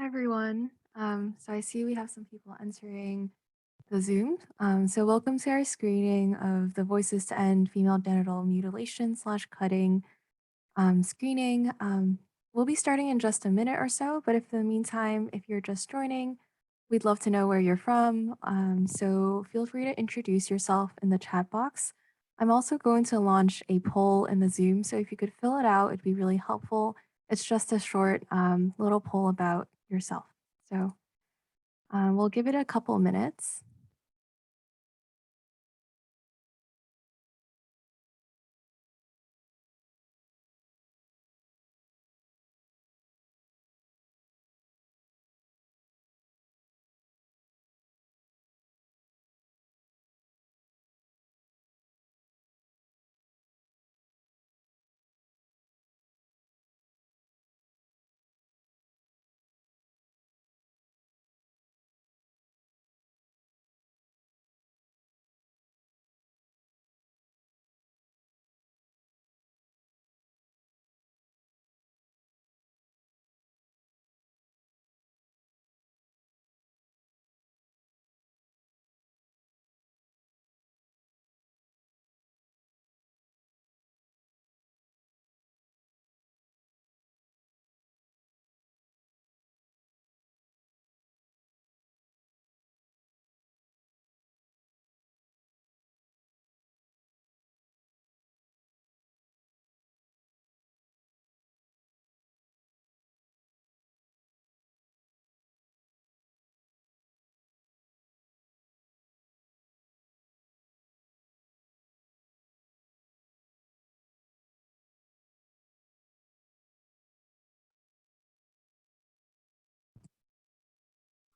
Everyone. So I see we have some people entering the Zoom. So welcome to our screening of the Voices to End Female Genital Mutilation slash Cutting screening. We'll be starting in just a minute or so, but if in the meantime, if you're just joining, we'd love to know where you're from. So feel free to introduce yourself in the chat box. I'm also going to launch a poll in the Zoom, so if you could fill it out, it'd be really helpful. It's just a short little poll about yourself. So we'll give it a couple minutes.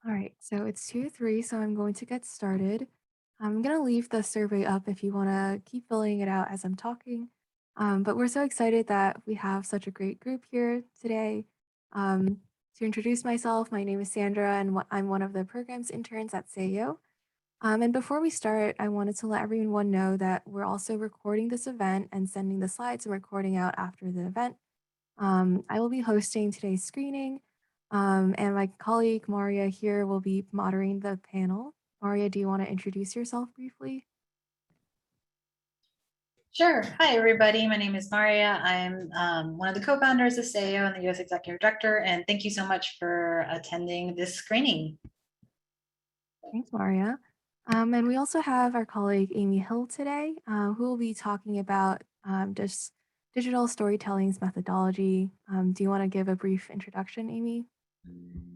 All right, so it's 2-3, so I'm going to get started. I'm going to leave the survey up if you want to keep filling it out as I'm talking. But we're so excited that we have such a great group here today. To introduce myself, my name is Sandra, and I'm one of the program's interns at Sahiyo. And before we start, I wanted to let everyone know that we're also recording this event and sending the slides and recording out after the event. I will be hosting today's screening, and my colleague Maria here will be moderating the panel. Maria, do you want to introduce yourself briefly? Sure. Hi, everybody. My name is Maria. I'm one of the co-founders of Sahiyo and the U.S. Executive Director, and thank you so much for attending this screening. Thanks, Maria. And we also have our colleague Amy Hill today, who will be talking about just digital storytelling's methodology. Do you want to give a brief introduction, Amy?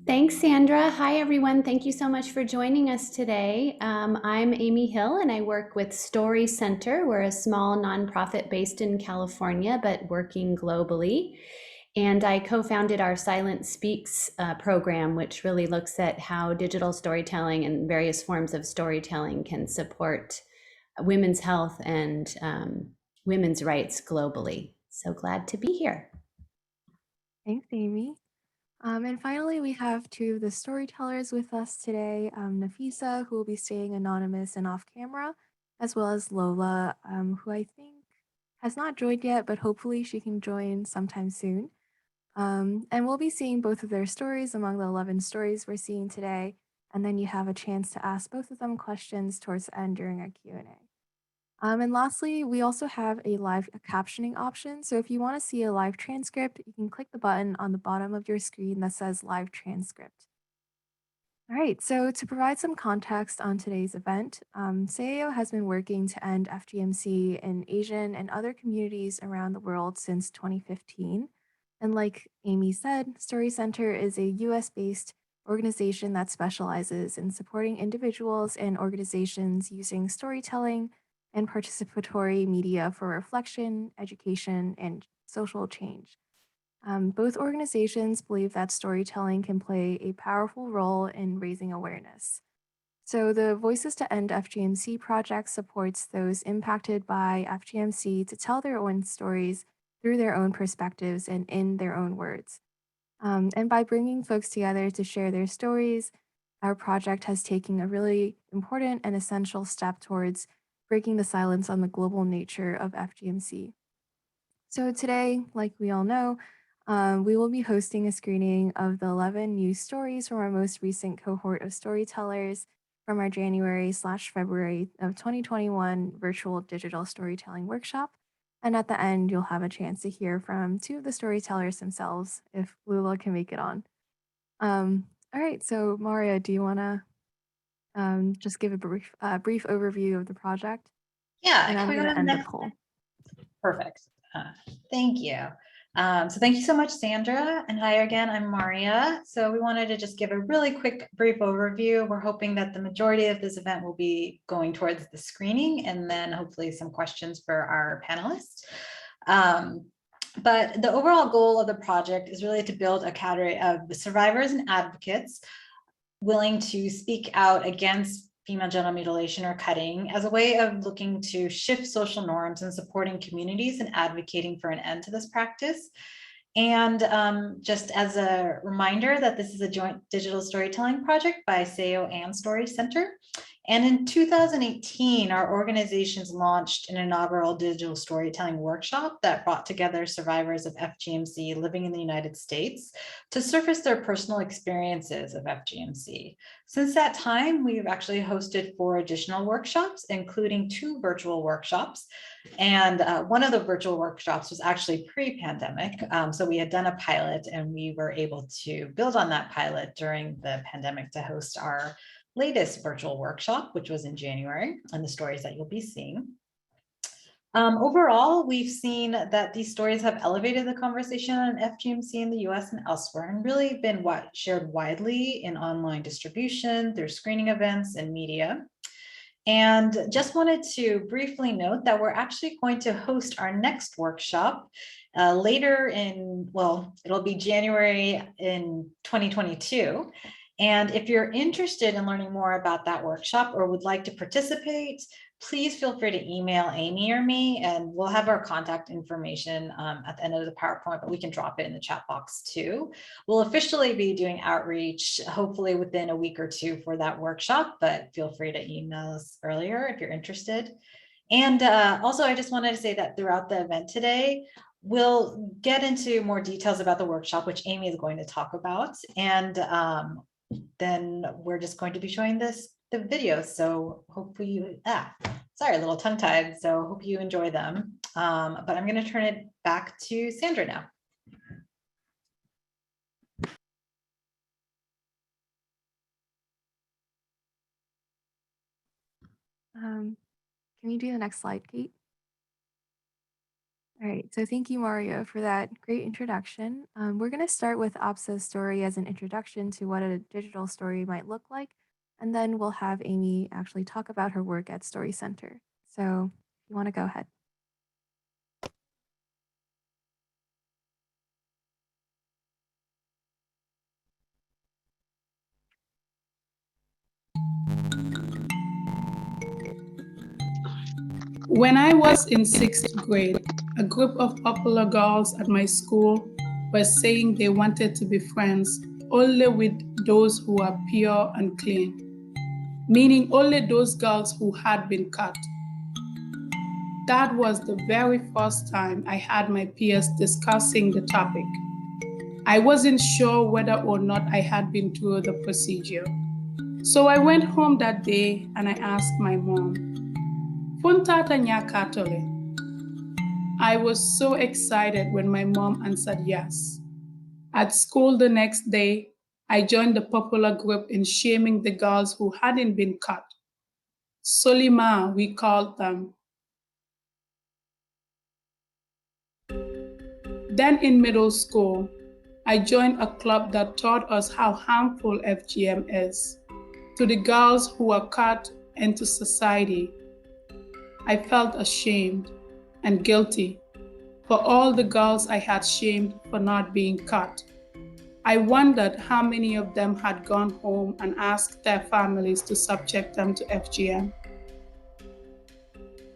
Thanks, Sandra. Hi, everyone. Thank you so much for joining us today. I'm Amy Hill, and I work with StoryCenter. We're a small nonprofit based in California, but working globally. And I co-founded our Silent Speaks program, which really looks at how digital storytelling and various forms of storytelling can support women's health and women's rights globally. So glad to be here. Thanks, Amy. And finally, we have two of the storytellers with us today, Nafisa, who will be staying anonymous and off camera, as well as Lola, who I think has not joined yet, but hopefully she can join sometime soon. And we'll be seeing both of their stories among the 11 stories we're seeing today, and then you have a chance to ask both of them questions towards the end during our Q&A. And lastly, we also have a live captioning option. So if you want to see a live transcript, you can click the button on the bottom of your screen that says live transcript. All right, so to provide some context on today's event, Sayo has been working to end FGMC in Asian and other communities around the world since 2015. And like Amy said, StoryCenter is a US-based organization that specializes in supporting individuals and organizations using storytelling and participatory media for reflection, education, and social change. Both organizations believe that storytelling can play a powerful role in raising awareness. So, the Voices to End FGMC project supports those impacted by FGMC to tell their own stories through their own perspectives and in their own words. And by bringing folks together to share their stories, our project has taken a really important and essential step towards breaking the silence on the global nature of FGMC. So today, like we all know, We will be hosting a screening of the 11 news stories from our most recent cohort of storytellers from our January/February of 2021 virtual digital storytelling workshop. And at the end, you'll have a chance to hear from two of the storytellers themselves if Lula can make it on. All right, so Maria, do you want to just give a brief overview of the project? Yeah, And can I'm we go going to to the end the next? poll. Perfect. Thank you. So thank you so much, Sandra. And hi again, I'm Maria. So we wanted to just give a really quick, brief overview. We're hoping that the majority of this event will be going towards the screening and then hopefully some questions for our panelists. But the overall goal of the project is really to build a cadre of survivors and advocates willing to speak out against female genital mutilation or cutting as a way of looking to shift social norms and supporting communities and advocating for an end to this practice. And just as a reminder that this is a joint digital storytelling project by Sahiyo and StoryCenter. And in 2018, our organizations launched an inaugural digital storytelling workshop that brought together survivors of FGMC living in the United States to surface their personal experiences of FGMC. Since that time, we've actually hosted 4 additional workshops, including 2 virtual workshops. And one of the virtual workshops was actually pre-pandemic. So we had done a pilot and we were able to build on that pilot during the pandemic to host our latest virtual workshop, which was in January, and the stories that you'll be seeing. Overall, we've seen that these stories have elevated the conversation on FGMC in the US and elsewhere and really been shared widely in online distribution, through screening events and media. And just wanted to briefly note that we're actually going to host our next workshop later in, well, it'll be January in 2022. And if you're interested in learning more about that workshop or would like to participate, please feel free to email Amy or me, and we'll have our contact information at the end of the PowerPoint, but we can drop it in the chat box too. We'll officially be doing outreach, hopefully within a week or 2 for that workshop, but feel free to email us earlier if you're interested. And also, I just wanted to say that throughout the event today, we'll get into more details about the workshop, which Amy is going to talk about. And then we're just going to be showing the videos. So hopefully you, sorry, a little tongue tied. So hope you enjoy them. But I'm going to turn it back to Sandra now. Can you do the next slide, Kate? All right, so thank you, Mario, for that great introduction. We're going to start with Apsa's story as an introduction to what a digital story might look like, and then we'll have Amy actually talk about her work at StoryCenter. So if you want to go ahead. When I was in 6th grade, a group of popular girls at my school were saying they wanted to be friends only with those who are pure and clean, meaning only those girls who had been cut. That was the very first time I had my peers discussing the topic. I wasn't sure whether or not I had been through the procedure. So I went home that day and I asked my mom, "Funtata nya katole?" I was so excited when my mom answered yes. At school the next day, I joined the popular group in shaming the girls who hadn't been cut. Solima, we called them. Then in middle school, I joined a club that taught us how harmful FGM is to the girls who were cut and to society. I felt ashamed and guilty for all the girls I had shamed for not being cut. I wondered how many of them had gone home and asked their families to subject them to FGM.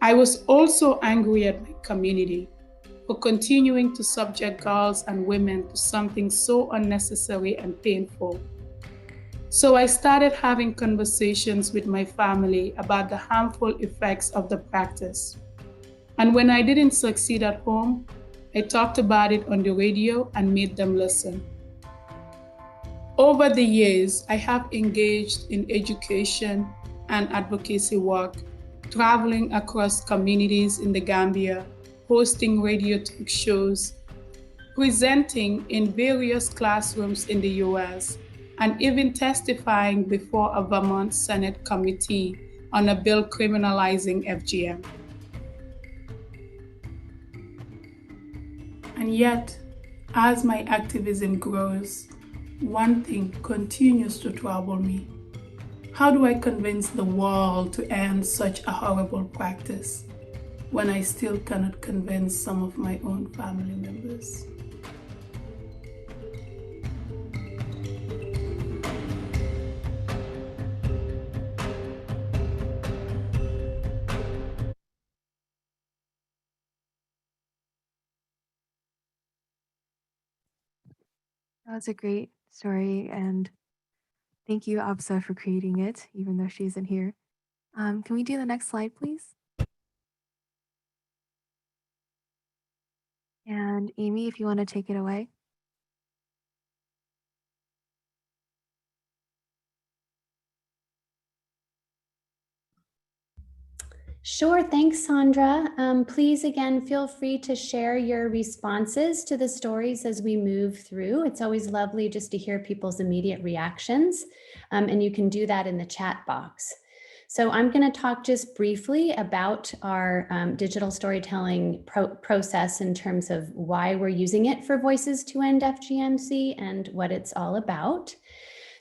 I was also angry at my community for continuing to subject girls and women to something so unnecessary and painful. So I started having conversations with my family about the harmful effects of the practice. And when I didn't succeed at home, I talked about it on the radio and made them listen. Over the years, I have engaged in education and advocacy work, traveling across communities in the Gambia, hosting radio talk shows, presenting in various classrooms in the US, and even testifying before a Vermont Senate committee on a bill criminalizing FGM. And yet, as my activism grows, one thing continues to trouble me. How do I convince the world to end such a horrible practice when I still cannot convince some of my own family members? That was a great story, and thank you, Absa, for creating it, even though she isn't here. Can we do the next slide, please? And Amy, if you want to take it away. Sure, thanks, Sandra. Please, again, feel free to share your responses to the stories as we move through. It's always lovely just to hear people's immediate reactions, and you can do that in the chat box. So I'm going to talk just briefly about our digital storytelling process in terms of why we're using it for Voices to End FGMC and what it's all about.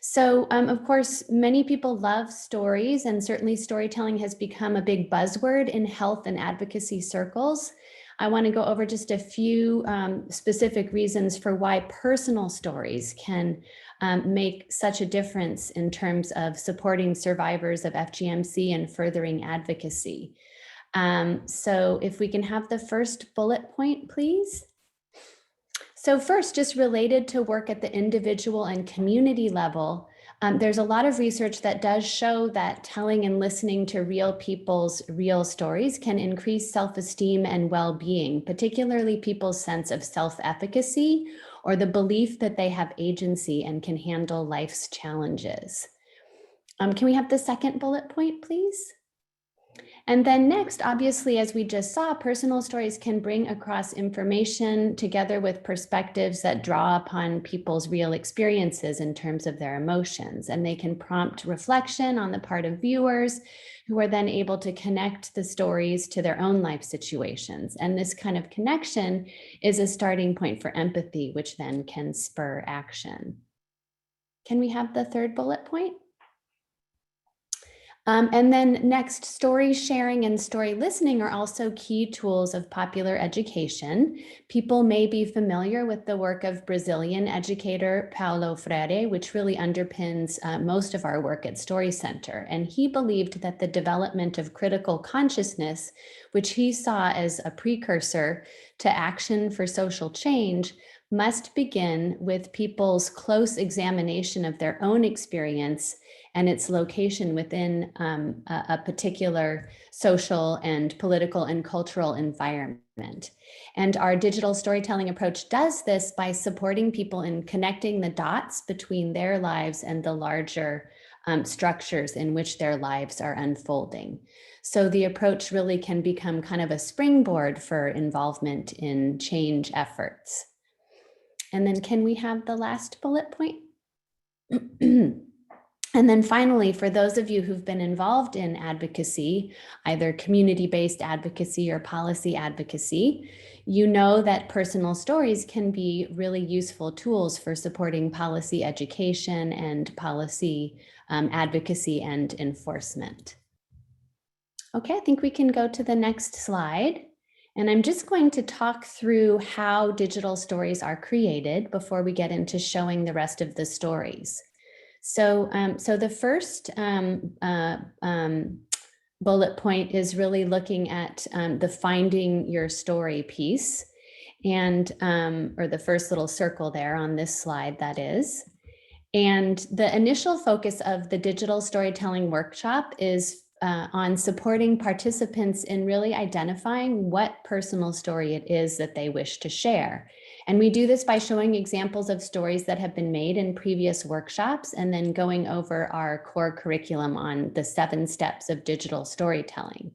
So, of course, many people love stories, and certainly storytelling has become a big buzzword in health and advocacy circles. I want to go over just a few specific reasons for why personal stories can make such a difference in terms of supporting survivors of FGMC and furthering advocacy. So if we can have the first bullet point, please. So first, just related to work at the individual and community level, there's a lot of research that does show that telling and listening to real people's real stories can increase self-esteem and well-being, particularly people's sense of self-efficacy or the belief that they have agency and can handle life's challenges. Can we have the second bullet point, please? And then next, obviously, as we just saw, personal stories can bring across information together with perspectives that draw upon people's real experiences in terms of their emotions. And they can prompt reflection on the part of viewers who are then able to connect the stories to their own life situations. And this kind of connection is a starting point for empathy, which then can spur action. Can we have the third bullet point? And then next, story sharing and story listening are also key tools of popular education. People may be familiar with the work of Brazilian educator Paulo Freire, which really underpins most of our work at StoryCenter. And he believed that the development of critical consciousness, which he saw as a precursor to action for social change, must begin with people's close examination of their own experience and its location within a particular social and political and cultural environment. And our digital storytelling approach does this by supporting people in connecting the dots between their lives and the larger structures in which their lives are unfolding. So the approach really can become kind of a springboard for involvement in change efforts. And then can we have the last bullet point? And then finally, for those of you who've been involved in advocacy, either community-based advocacy or policy advocacy, you know that personal stories can be really useful tools for supporting policy education and policy advocacy and enforcement. Okay, I think we can go to the next slide. And I'm just going to talk through how digital stories are created before we get into showing the rest of the stories. So the first bullet point is really looking at the finding your story piece, and or the first little circle there on this slide, that is. And the initial focus of the digital storytelling workshop is on supporting participants in really identifying what personal story it is that they wish to share. And we do this by showing examples of stories that have been made in previous workshops and then going over our core curriculum on the 7 steps of digital storytelling.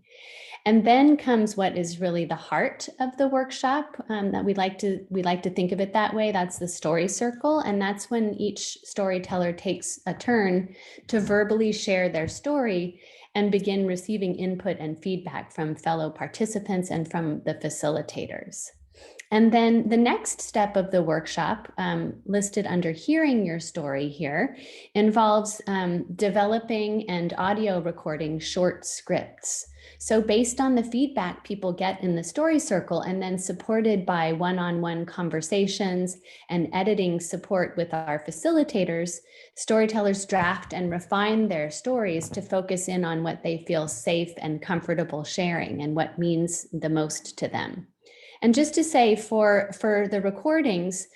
And then comes what is really the heart of the workshop, that we like to think of it that way. That's the story circle. And that's when each storyteller takes a turn to verbally share their story and begin receiving input and feedback from fellow participants and from the facilitators. And then the next step of the workshop, listed under hearing your story here, involves developing and audio recording short scripts. So based on the feedback people get in the story circle and then supported by one-on-one conversations and editing support with our facilitators, storytellers draft and refine their stories to focus in on what they feel safe and comfortable sharing and what means the most to them. And just to say, for the recordings,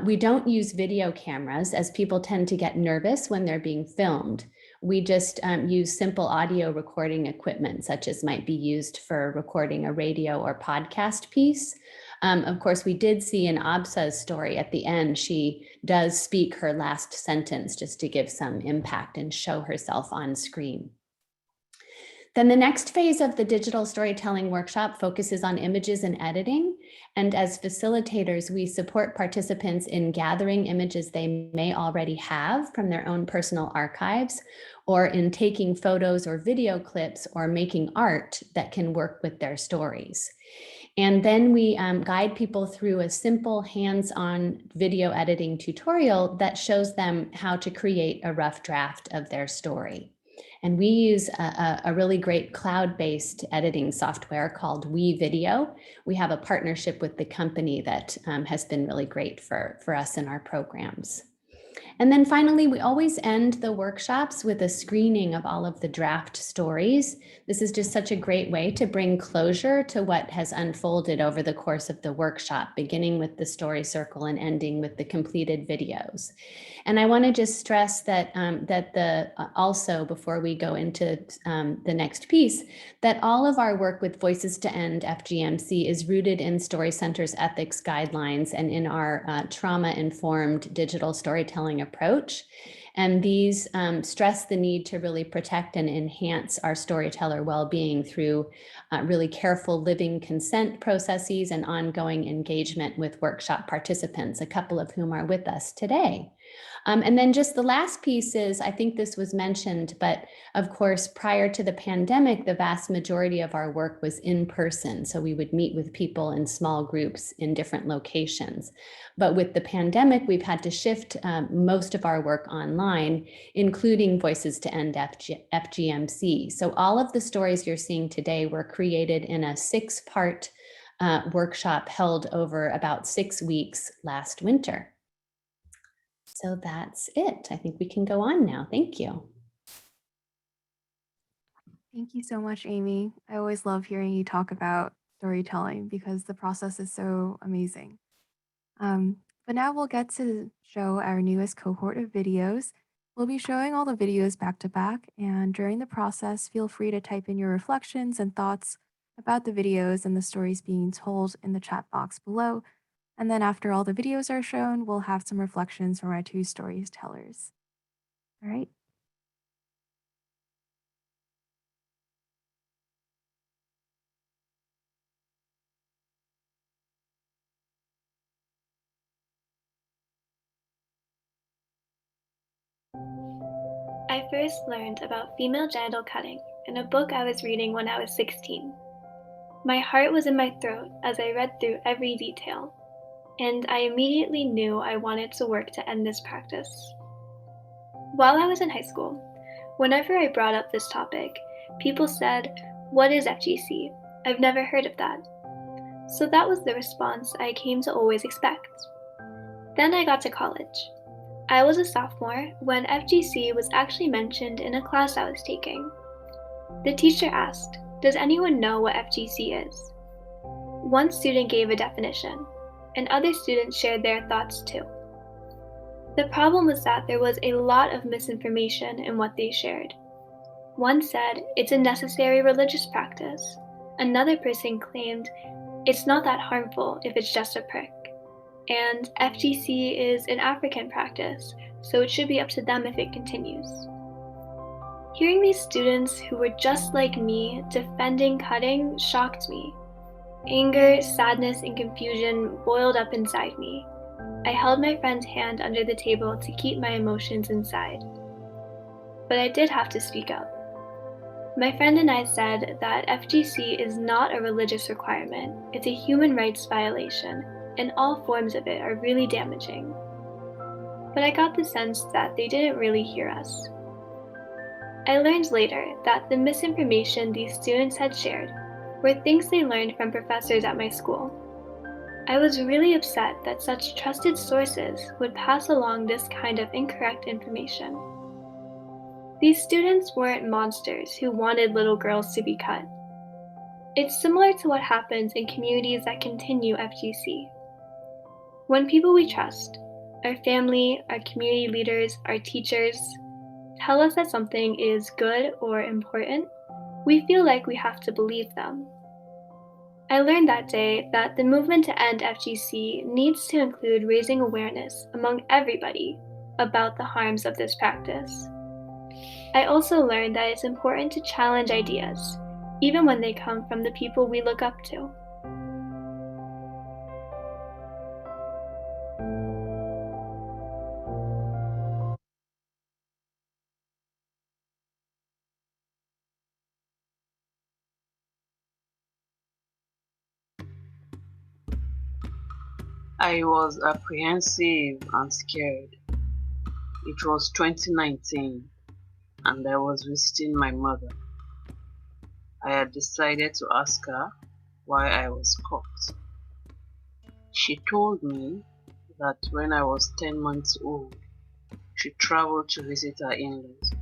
we don't use video cameras as people tend to get nervous when they're being filmed. We just use simple audio recording equipment, such as might be used for recording a radio or podcast piece. Of course, we did see in Absa's story at the end, she does speak her last sentence just to give some impact and show herself on screen. Then the next phase of the digital storytelling workshop focuses on images and editing. And as facilitators, we support participants in gathering images they may already have from their own personal archives, or in taking photos or video clips or making art that can work with their stories. And then we guide people through a simple hands-on video editing tutorial that shows them how to create a rough draft of their story. And we use a really great cloud-based editing software called WeVideo. We have a partnership with the company that has been really great for us in our programs. And then finally, we always end the workshops with a screening of all of the draft stories. This is just such a great way to bring closure to what has unfolded over the course of the workshop, beginning with the story circle and ending with the completed videos. And I want to just stress that also, before we go into the next piece, that all of our work with Voices to End FGMC is rooted in StoryCenter's ethics guidelines and in our trauma-informed digital storytelling approach. And these stress the need to really protect and enhance our storyteller well-being through really careful living consent processes and ongoing engagement with workshop participants, a couple of whom are with us today. And then just the last piece is, I think this was mentioned, but of course, prior to the pandemic, the vast majority of our work was in person. So we would meet with people in small groups in different locations. But with the pandemic, we've had to shift most of our work online, including Voices to End FGMC. So all of the stories you're seeing today were created in a 6-part workshop held over about 6 weeks last winter. So that's it. I think we can go on now. Thank you. Thank you so much, Amy. I always love hearing you talk about storytelling because the process is so amazing. But now we'll get to show our newest cohort of videos. We'll be showing all the videos back to back, and during the process, feel free to type in your reflections and thoughts about the videos and the stories being told in the chat box below. And then after all the videos are shown, we'll have some reflections from our 2 storytellers. All right. I first learned about female genital cutting in a book I was reading when I was 16. My heart was in my throat as I read through every detail, and I immediately knew I wanted to work to end this practice. While I was in high school, whenever I brought up this topic, people said, "What is FGC? I've never heard of that." So that was the response I came to always expect. Then I got to college. I was a sophomore when FGC was actually mentioned in a class I was taking. The teacher asked, "Does anyone know what FGC is?" One student gave a definition, and other students shared their thoughts too. The problem was that there was a lot of misinformation in what they shared. One said it's a necessary religious practice. Another person claimed it's not that harmful if it's just a prick. And FGC is an African practice, so it should be up to them if it continues. Hearing these students who were just like me defending cutting shocked me. Anger, sadness, and confusion boiled up inside me. I held my friend's hand under the table to keep my emotions inside. But I did have to speak up. My friend and I said that FGC is not a religious requirement, it's a human rights violation, and all forms of it are really damaging. But I got the sense that they didn't really hear us. I learned later that the misinformation these students had shared were things they learned from professors at my school. I was really upset that such trusted sources would pass along this kind of incorrect information. These students weren't monsters who wanted little girls to be cut. It's similar to what happens in communities that continue FGC. When people we trust, our family, our community leaders, our teachers, tell us that something is good or important, we feel like we have to believe them. I learned that day that the movement to end FGC needs to include raising awareness among everybody about the harms of this practice. I also learned that it's important to challenge ideas, even when they come from the people we look up to. I was apprehensive and scared. It was 2019 and I was visiting my mother. I had decided to ask her why I was caught. She told me that when I was 10 months old, she traveled to visit her in-laws.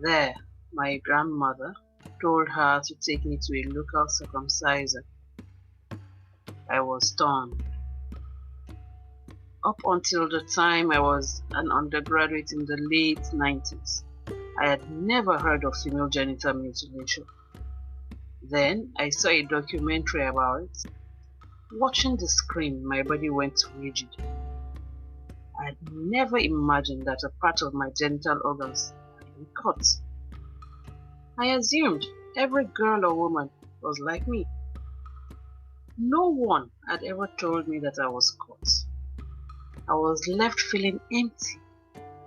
There, my grandmother told her to take me to a local circumciser. I was stunned. Up until the time I was an undergraduate in the late 90s, I had never heard of female genital mutilation. Then I saw a documentary about it. Watching the screen, my body went rigid. I had never imagined that a part of my genital organs had been cut. I assumed every girl or woman was like me. No one had ever told me that I was caught. I was left feeling empty,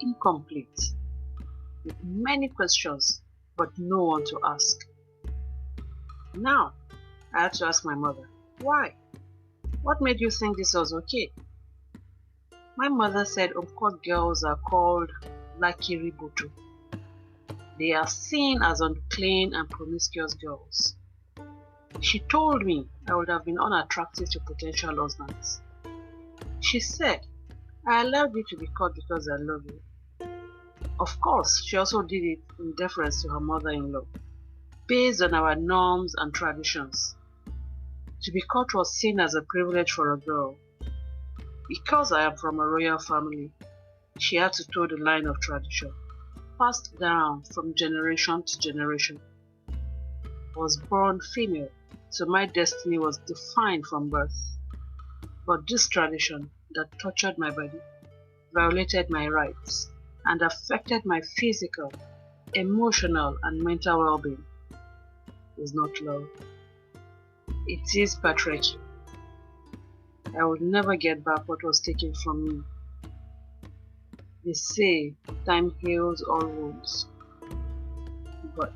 incomplete, with many questions, but no one to ask. Now, I had to ask my mother, why? What made you think this was okay? My mother said uncut girls are called lakiributu. They are seen as unclean and promiscuous girls. She told me I would have been unattractive to potential husbands. She said, I allowed you to be cut because I love you. Of course, she also did it in deference to her mother-in-law, based on our norms and traditions. To be cut was seen as a privilege for a girl. Because I am from a royal family, she had to toe the line of tradition, passed down from generation to generation. I was born female, so my destiny was defined from birth. But this tradition that tortured my body, violated my rights, and affected my physical, emotional, and mental well-being is not love. It is patriarchy. I would never get back what was taken from me. They say time heals all wounds. But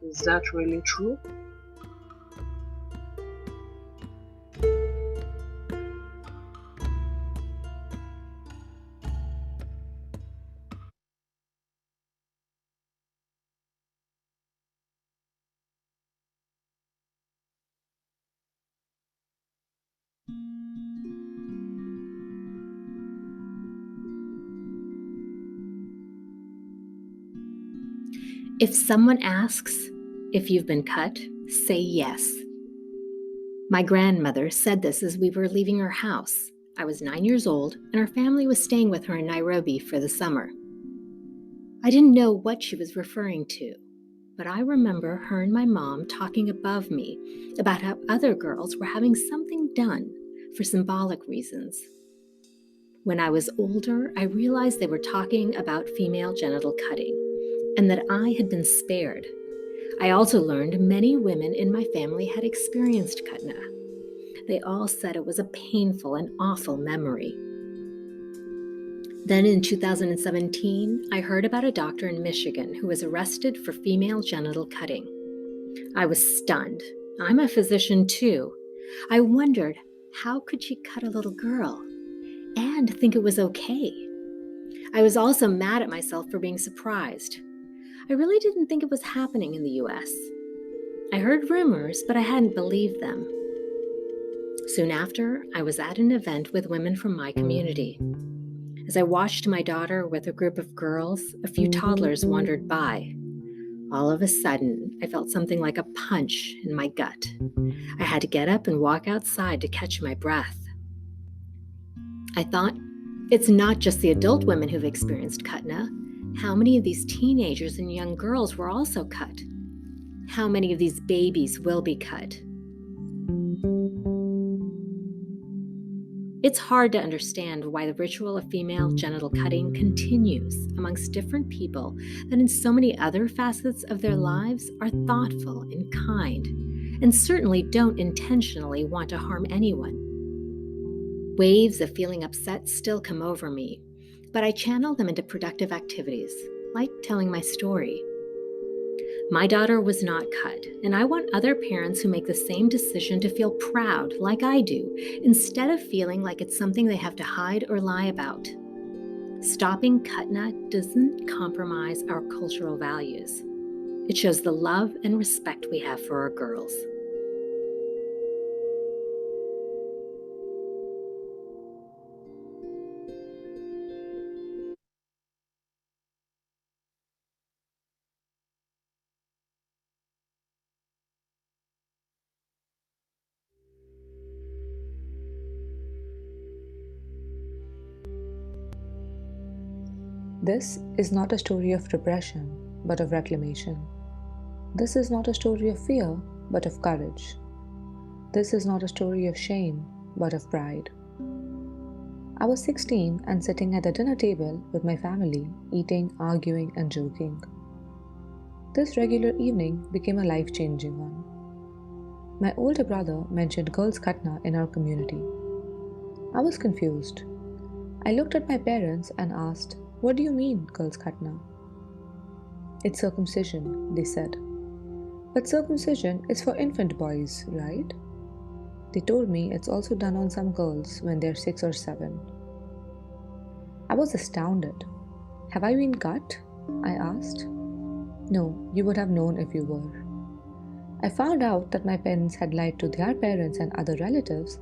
is that really true? If someone asks if you've been cut, say yes. My grandmother said this as we were leaving her house. I was 9 years old, and our family was staying with her in Nairobi for the summer. I didn't know what she was referring to, but I remember her and my mom talking above me about how other girls were having something done for symbolic reasons. When I was older, I realized they were talking about female genital cutting and that I had been spared. I also learned many women in my family had experienced Kutna. They all said it was a painful and awful memory. Then in 2017, I heard about a doctor in Michigan who was arrested for female genital cutting. I was stunned. I'm a physician too. I wondered, how could she cut a little girl and think it was okay? I was also mad at myself for being surprised. I really didn't think it was happening in the US. I heard rumors, but I hadn't believed them. Soon after, I was at an event with women from my community. As I watched my daughter with a group of girls, a few toddlers wandered by. All of a sudden, I felt something like a punch in my gut. I had to get up and walk outside to catch my breath. I thought, it's not just the adult women who've experienced Kutna. How many of these teenagers and young girls were also cut? How many of these babies will be cut? It's hard to understand why the ritual of female genital cutting continues amongst different people that in so many other facets of their lives are thoughtful and kind, and certainly don't intentionally want to harm anyone. Waves of feeling upset still come over me, but I channel them into productive activities, like telling my story. My daughter was not cut, and I want other parents who make the same decision to feel proud, like I do, instead of feeling like it's something they have to hide or lie about. Stopping Kutna doesn't compromise our cultural values. It shows the love and respect we have for our girls. This is not a story of repression, but of reclamation. This is not a story of fear, but of courage. This is not a story of shame, but of pride. I was 16 and sitting at the dinner table with my family, eating, arguing, and joking. This regular evening became a life-changing one. My older brother mentioned girls' Kutna in our community. I was confused. I looked at my parents and asked, "What do you mean, girls' Kutna?" "It's circumcision," they said. "But circumcision is for infant boys, right?" They told me it's also done on some girls when they're 6 or 7. I was astounded. "Have I been cut?" I asked. "No, you would have known if you were." I found out that my parents had lied to their parents and other relatives,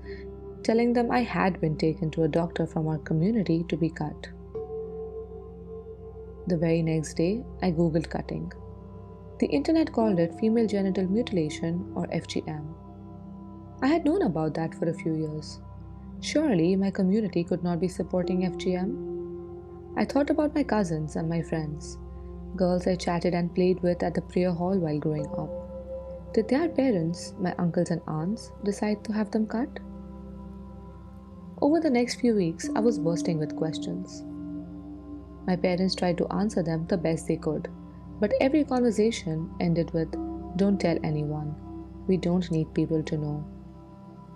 telling them I had been taken to a doctor from our community to be cut. The very next day, I googled cutting. The internet called it female genital mutilation, or FGM. I had known about that for a few years. Surely my community could not be supporting FGM? I thought about my cousins and my friends, girls I chatted and played with at the prayer hall while growing up. Did their parents, my uncles and aunts, decide to have them cut? Over the next few weeks, I was bursting with questions. My parents tried to answer them the best they could, but every conversation ended with, "Don't tell anyone. We don't need people to know.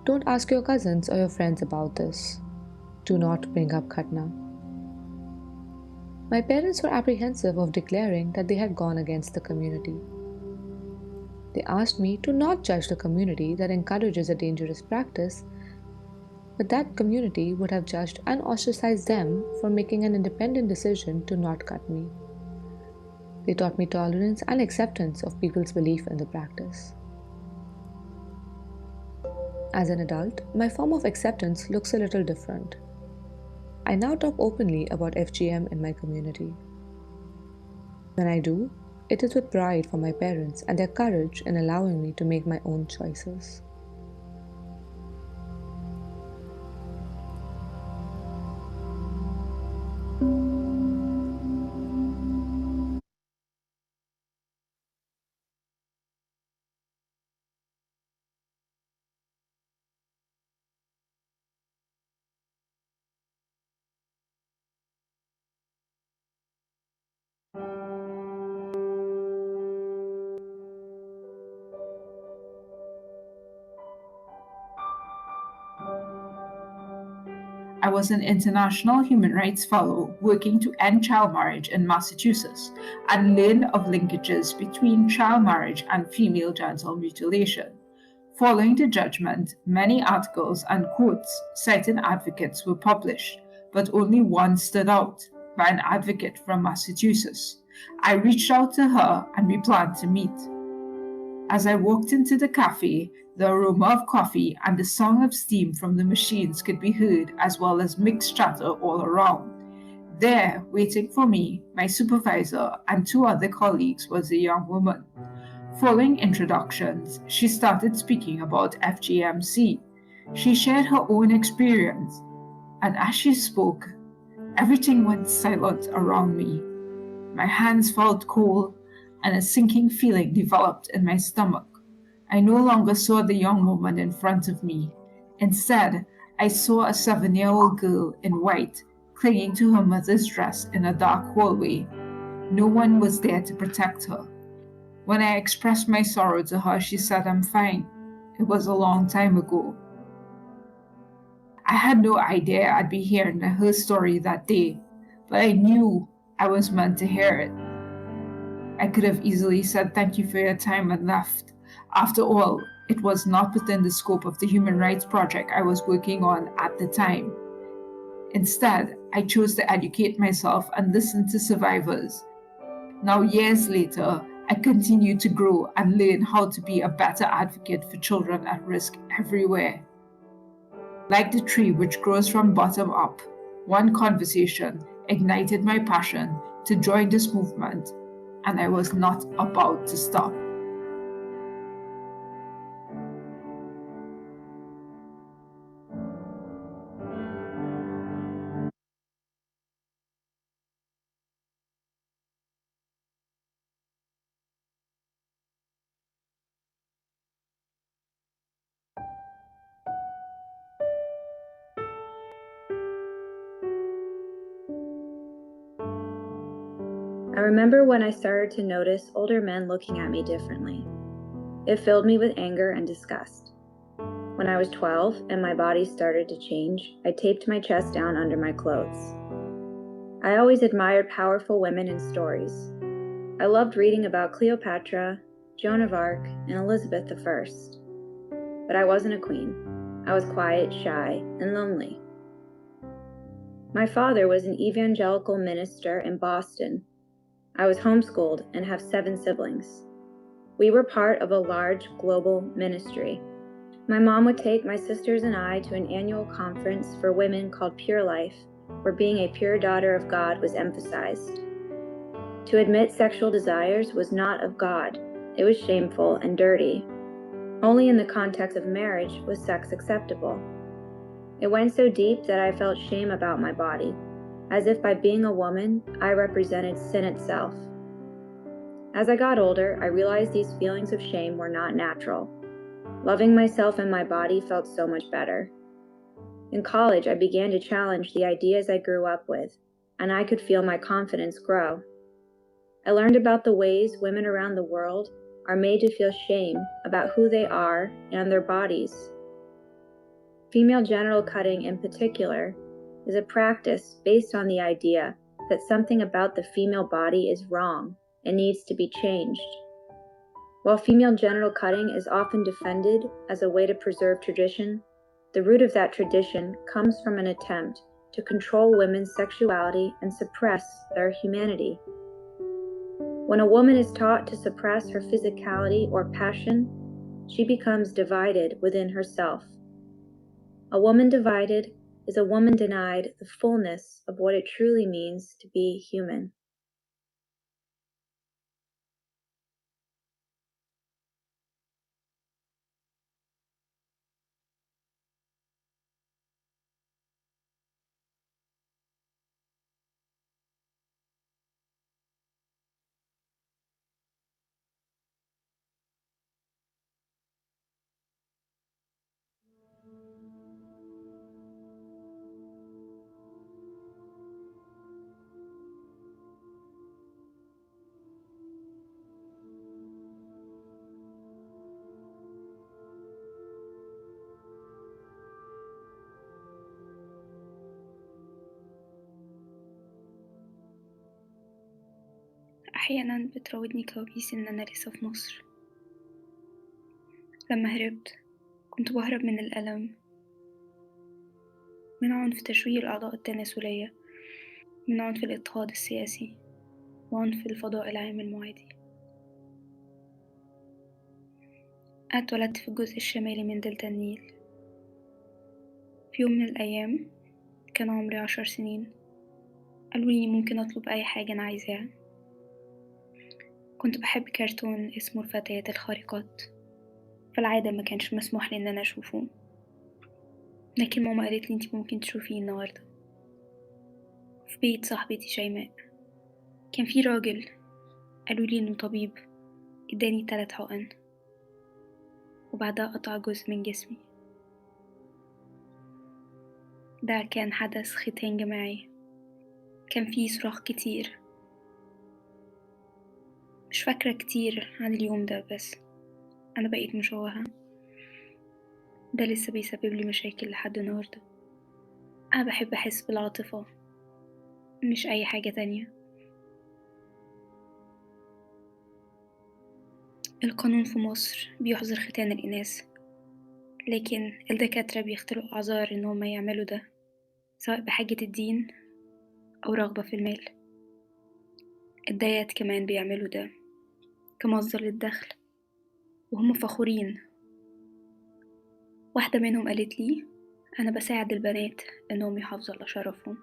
Don't ask your cousins or your friends about this. Do not bring up Khatna." My parents were apprehensive of declaring that they had gone against the community. They asked me to not judge the community that encourages a dangerous practice, but that community would have judged and ostracized them for making an independent decision to not cut me. They taught me tolerance and acceptance of people's belief in the practice. As an adult, my form of acceptance looks a little different. I now talk openly about FGM in my community. When I do, it is with pride for my parents and their courage in allowing me to make my own choices. I was an international human rights fellow working to end child marriage in Massachusetts and learned of linkages between child marriage and female genital mutilation. Following the judgment, many articles and quotes citing advocates were published, but only one stood out, by an advocate from Massachusetts. I reached out to her and we planned to meet. As I walked into the cafe, the aroma of coffee and the sound of steam from the machines could be heard, as well as mixed chatter all around. There, waiting for me, my supervisor, and two other colleagues was a young woman. Following introductions, she started speaking about FGMC. She shared her own experience, and as she spoke, everything went silent around me. My hands felt cold, and a sinking feeling developed in my stomach. I no longer saw the young woman in front of me. Instead, I saw a 7-year-old girl in white clinging to her mother's dress in a dark hallway. No one was there to protect her. When I expressed my sorrow to her, she said, "I'm fine. It was a long time ago." I had no idea I'd be hearing her story that day, but I knew I was meant to hear it. I could have easily said thank you for your time and left. After all, it was not within the scope of the human rights project I was working on at the time. Instead, I chose to educate myself and listen to survivors. Now, years later, I continue to grow and learn how to be a better advocate for children at risk everywhere. Like the tree which grows from bottom up, one conversation ignited my passion to join this movement, and I was not about to stop. I remember when I started to notice older men looking at me differently. It filled me with anger and disgust. When I was 12 and my body started to change, I taped my chest down under my clothes. I always admired powerful women in stories. I loved reading about Cleopatra, Joan of Arc, and Elizabeth I. But I wasn't a queen. I was quiet, shy, and lonely. My father was an evangelical minister in Boston. I was homeschooled and have 7 siblings. We were part of a large global ministry. My mom would take my sisters and I to an annual conference for women called Pure Life, where being a pure daughter of God was emphasized. To admit sexual desires was not of God. It was shameful and dirty. Only in the context of marriage was sex acceptable. It went so deep that I felt shame about my body, as if by being a woman, I represented sin itself. As I got older, I realized these feelings of shame were not natural. Loving myself and my body felt so much better. In college, I began to challenge the ideas I grew up with, and I could feel my confidence grow. I learned about the ways women around the world are made to feel shame about who they are and their bodies. Female genital cutting in particular is a practice based on the idea that something about the female body is wrong and needs to be changed. While female genital cutting is often defended as a way to preserve tradition, the root of that tradition comes from an attempt to control women's sexuality and suppress their humanity. When a woman is taught to suppress her physicality or passion, she becomes divided within herself. A woman divided is a woman denied the fullness of what it truly means to be human. أحيانا بتراودني كوابيس إن أنا لسه في مصر. لما هربت كنت بهرب من الألم، من عنف تشويه الأعضاء التناسلية، من عنف الاضطهاد السياسي، وعنف الفضاء العام المعادي. أنا اتولدت في الجزء الشمالي من دلتا النيل. في يوم من الأيام كان عمري 10 سنين، قالولي ممكن أطلب أي حاجة أنا عايزاها. كنت بحب كرتون اسمه الفتيات الخارقات، في العادة ما كانش مسموح لي إن أنا أشوفه، لكن ماما قالت لي أنتي ممكن تشوفيه النهاردة. في بيت صاحبتي شيماء كان في راجل، قالولي إنه طبيب، اداني 3 حقن وبعدها قطع جزء من جسمي. ده كان حدث ختان جماعي، كان فيه صراخ كتير. مش فاكرة كتير عن اليوم ده، بس أنا بقيت مشوهة. ده لسه بيسبب لي مشاكل لحد النهاردة. أنا بحب أحس بالعاطفة، مش أي حاجة تانية. القانون في مصر بيحظر ختان الإناث، لكن الدكاترة بيخترعوا أعذار إنهم يعملوا ده، سواء بحاجة الدين أو رغبة في المال. الدايات كمان بيعملوا ده كمصدر للدخل، وهم فخورين. واحدة منهم قالت لي أنا بساعد البنات إنهم يحافظوا على شرفهم،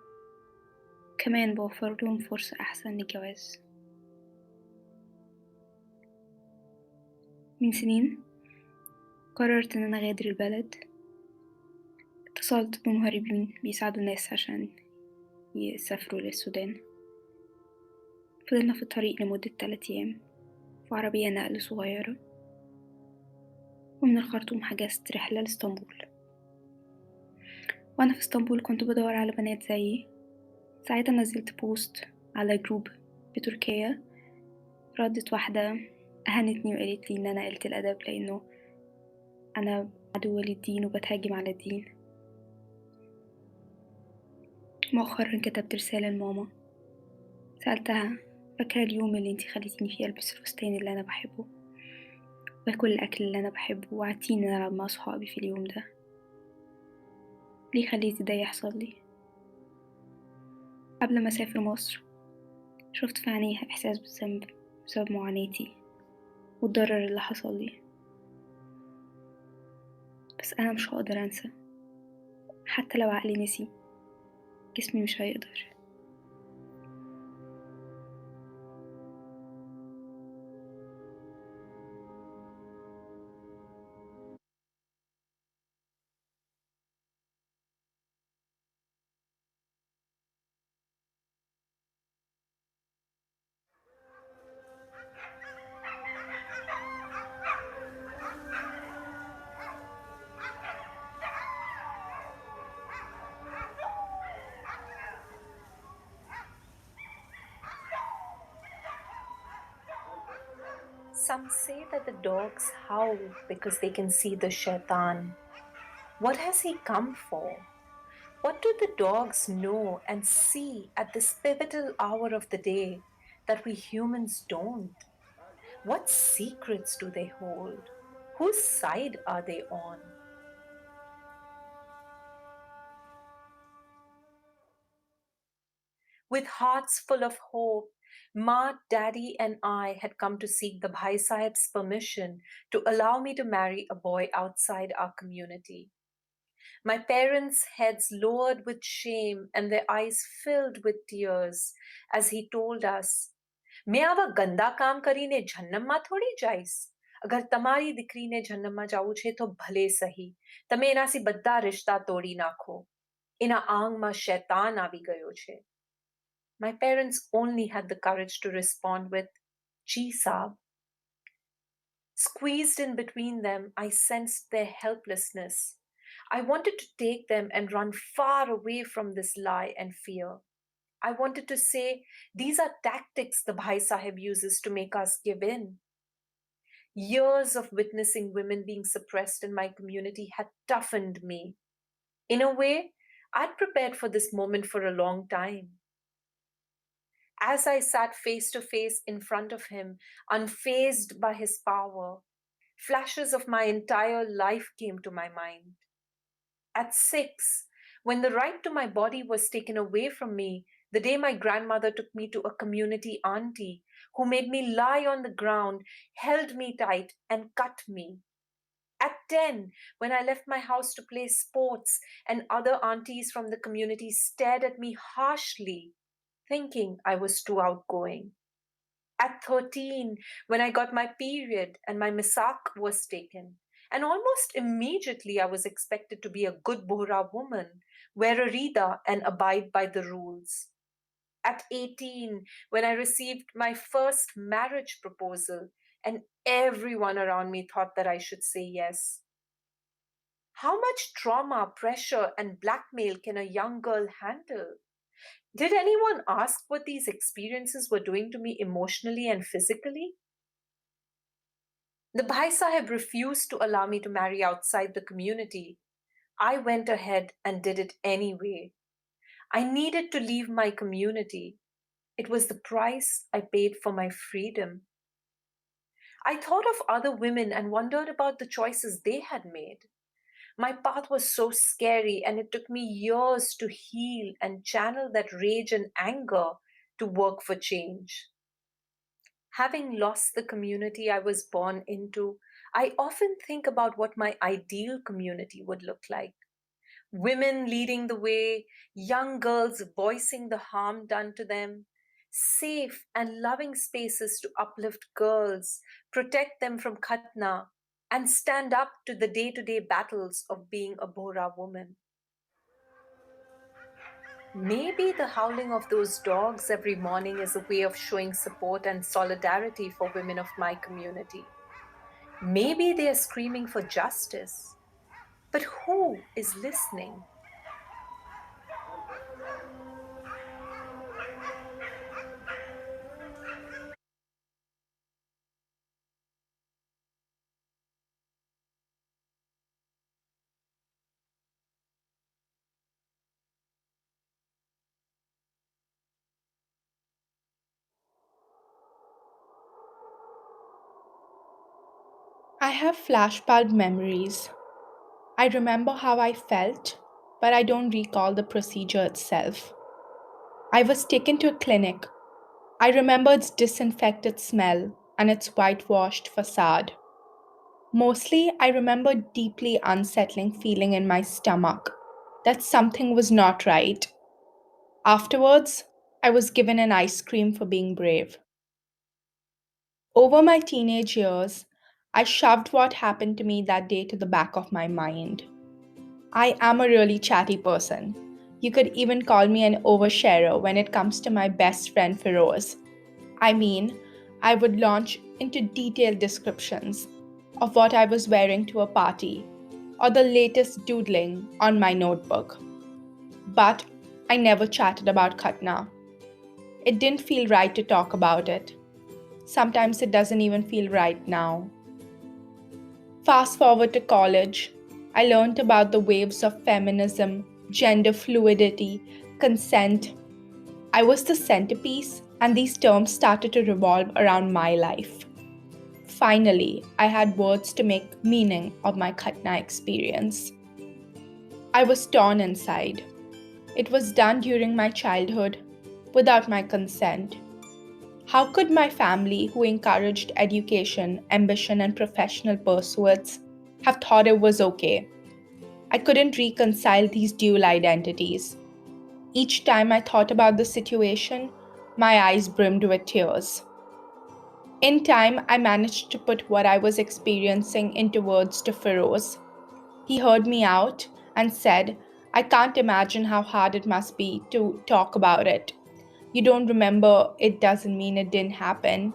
كمان بوفر لهم فرصة أحسن للجواز. من سنين قررت إن أنا أغادر البلد. اتصلت بمهربين بيساعدوا الناس عشان يسافروا للسودان. فضلنا في الطريق لمدة 3 أيام في عربية نقل صغيرة، ومن الخرطوم حجزت رحلة لإسطنبول. وأنا في إسطنبول كنت بدور على بنات زيي. ساعتها نزلت بوست على جروب بتركيا، ردت واحدة أهانتني وقالت لي إن أنا قلت الأدب لأنه أنا عدوة للدين وبتهاجم على الدين. مؤخرا كتبت رسالة لماما، سألتها فاكرة اليوم اللي انتي خليتيني فيه ألبس الفستان اللي أنا بحبه وأكل الأكل اللي أنا بحبه وعدتيني نلعب مع صحابي في اليوم ده؟ ليه خليتي ده يحصل لي؟ قبل ما أسافر مصر شفت في عينيها إحساس بالذنب بسبب معاناتي والضرر اللي حصل لي، بس أنا مش هقدر أنسى. حتى لو عقلي نسي، جسمي مش هيقدر. Some say that the dogs howl because they can see the shaitan. What has he come for? What do the dogs know and see at this pivotal hour of the day that we humans don't? What secrets do they hold? Whose side are they on? With hearts full of hope, Ma, Daddy, and I had come to seek the Bhai Sahib's permission to allow me to marry a boy outside our community. My parents' heads lowered with shame and their eyes filled with tears as he told us, मैं આવા ગંદા કામ કરીને જન્નમમાં થોડી જાઈશ. અગર તમારી દીકરીને જન્નમમાં જાવું છે તો ભલે સહી, તમે એનાથી બધા રિશ્તા તોડી નાખો. એના આંગમાં શૈતાન આવી ગયો છે. My parents only had the courage to respond with, Ji Saab. Squeezed in between them, I sensed their helplessness. I wanted to take them and run far away from this lie and fear. I wanted to say, these are tactics the Bhai Sahib uses to make us give in. Years of witnessing women being suppressed in my community had toughened me. In a way, I'd prepared for this moment for a long time. As I sat face to face in front of him, unfazed by his power, flashes of my entire life came to my mind. At 6, when the right to my body was taken away from me, the day my grandmother took me to a community auntie who made me lie on the ground, held me tight, and cut me. At 10, when I left my house to play sports, and other aunties from the community stared at me harshly, thinking I was too outgoing. At 13, when I got my period and my misak was taken, and almost immediately I was expected to be a good Bohra woman, wear a rida, and abide by the rules. At 18, when I received my first marriage proposal, and everyone around me thought that I should say yes. How much trauma, pressure, and blackmail can a young girl handle? Did anyone ask what these experiences were doing to me emotionally and physically? The Bhai Sahib refused to allow me to marry outside the community. I went ahead and did it anyway. I needed to leave my community. It was the price I paid for my freedom. I thought of other women and wondered about the choices they had made. My path was so scary, and it took me years to heal and channel that rage and anger to work for change. Having lost the community I was born into, I often think about what my ideal community would look like. Women leading the way, young girls voicing the harm done to them, safe and loving spaces to uplift girls, protect them from khatna, and stand up to the day-to-day battles of being a Bohra woman. Maybe the howling of those dogs every morning is a way of showing support and solidarity for women of my community. Maybe they are screaming for justice. But who is listening? I have flashbulb memories. I remember how I felt, but I don't recall the procedure itself. I was taken to a clinic. I remember its disinfected smell and its whitewashed facade. Mostly, I remember deeply unsettling feeling in my stomach that something was not right. Afterwards, I was given an ice cream for being brave. Over my teenage years, I shoved what happened to me that day to the back of my mind. I am a really chatty person. You could even call me an oversharer when it comes to my best friend Feroz. I mean, I would launch into detailed descriptions of what I was wearing to a party or the latest doodling on my notebook. But I never chatted about Khatna. It didn't feel right to talk about it. Sometimes it doesn't even feel right now. Fast forward to college, I learned about the waves of feminism, gender fluidity, consent. I was the centerpiece, and these terms started to revolve around my life. Finally, I had words to make meaning of my Khatna experience. I was torn inside. It was done during my childhood, without my consent. How could my family, who encouraged education, ambition, and professional pursuits, have thought it was okay? I couldn't reconcile these dual identities. Each time I thought about the situation, my eyes brimmed with tears. In time, I managed to put what I was experiencing into words to Feroz. He heard me out and said, I can't imagine how hard it must be to talk about it. You don't remember, it doesn't mean it didn't happen,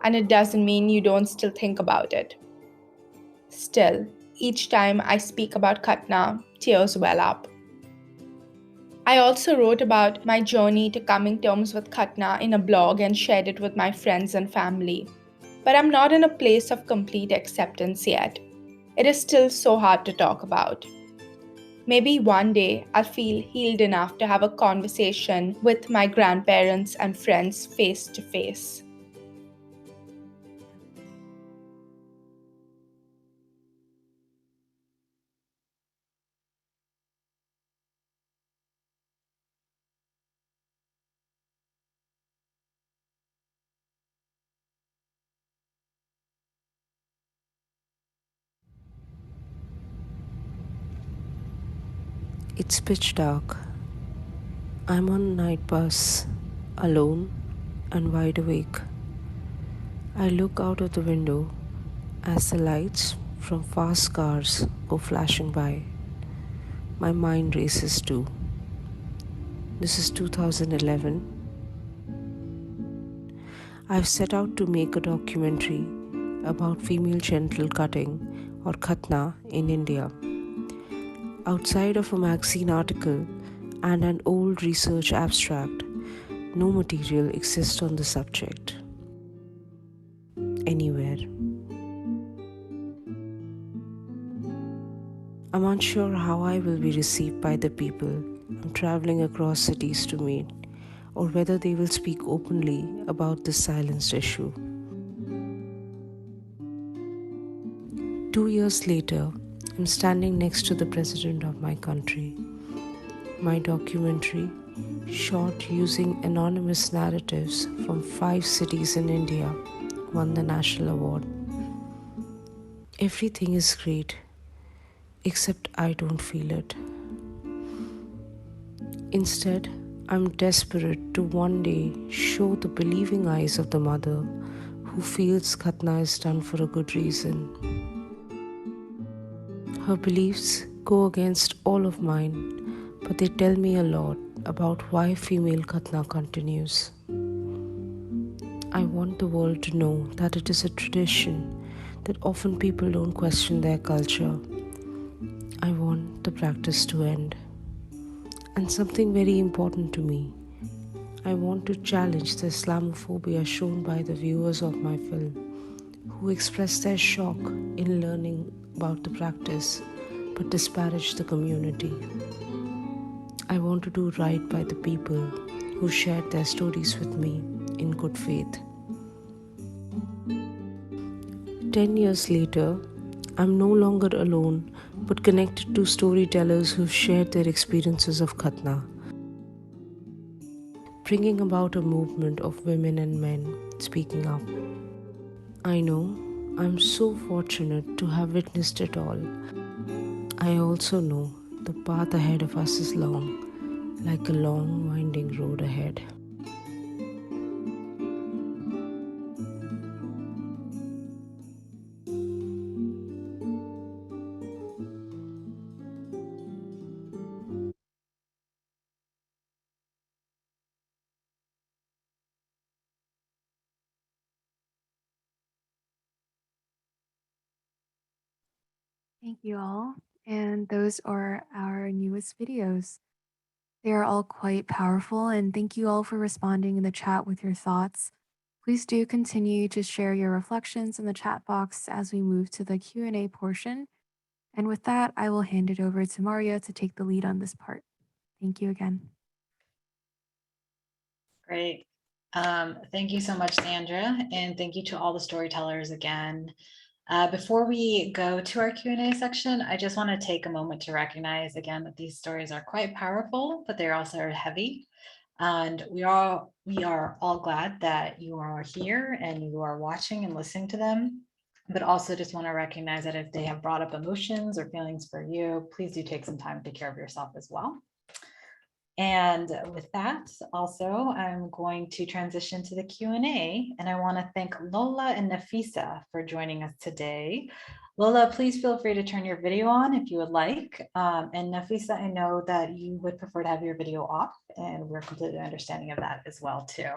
and it doesn't mean you don't still think about it. Still, each time I speak about Khatna, tears well up. I also wrote about my journey to coming terms with Khatna in a blog and shared it with my friends and family. But I'm not in a place of complete acceptance yet. It is still so hard to talk about. Maybe one day I'll feel healed enough to have a conversation with my grandparents and friends face to face. It's pitch dark. I'm on a night bus, alone and wide awake. I look out of the window as the lights from fast cars go flashing by. My mind races too. This is 2011. I've set out to make a documentary about female genital cutting or khatna in India. Outside of a magazine article and an old research abstract, no material exists on the subject anywhere. I'm unsure how I will be received by the people I'm traveling across cities to meet, or whether they will speak openly about this silenced issue. 2 years later, I'm standing next to the president of my country. My documentary, shot using anonymous narratives from 5 cities in India, won the national award. Everything is great, except I don't feel it. Instead, I'm desperate to one day show the believing eyes of the mother who feels khatna is done for a good reason. Her beliefs go against all of mine, but they tell me a lot about why female khatna continues. I want the world to know that it is a tradition, that often people don't question their culture. I want the practice to end. And something very important to me, I want to challenge the Islamophobia shown by the viewers of my film, who express their shock in learning about the practice but disparage the community. I want to do right by the people who shared their stories with me in good faith. 10 years later, I'm no longer alone but connected to storytellers who've shared their experiences of khatna, bringing about a movement of women and men speaking up. I know I'm so fortunate to have witnessed it all. I also know the path ahead of us is long, like a long winding road ahead. Thank you all. And those are our newest videos. They are all quite powerful, and thank you all for responding in the chat with your thoughts. Please do continue to share your reflections in the chat box as we move to the Q&A portion. And with that, I will hand it over to Mario to take the lead on this part. Thank you again. Great. Thank you so much, Sandra, and thank you to all the storytellers again. Before we go to our Q&A section, I just want to take a moment to recognize again that these stories are quite powerful, but they're also heavy. And we are all glad that you are here and you are watching and listening to them, but also just want to recognize that if they have brought up emotions or feelings for you, please do take some time to take care of yourself as well. And with that, also, I'm going to transition to the Q&A, and I want to thank Lola and Nafisa for joining us today. Lola, please feel free to turn your video on if you would like. And Nafisa, I know that you would prefer to have your video off, and we're completely understanding of that as well, too.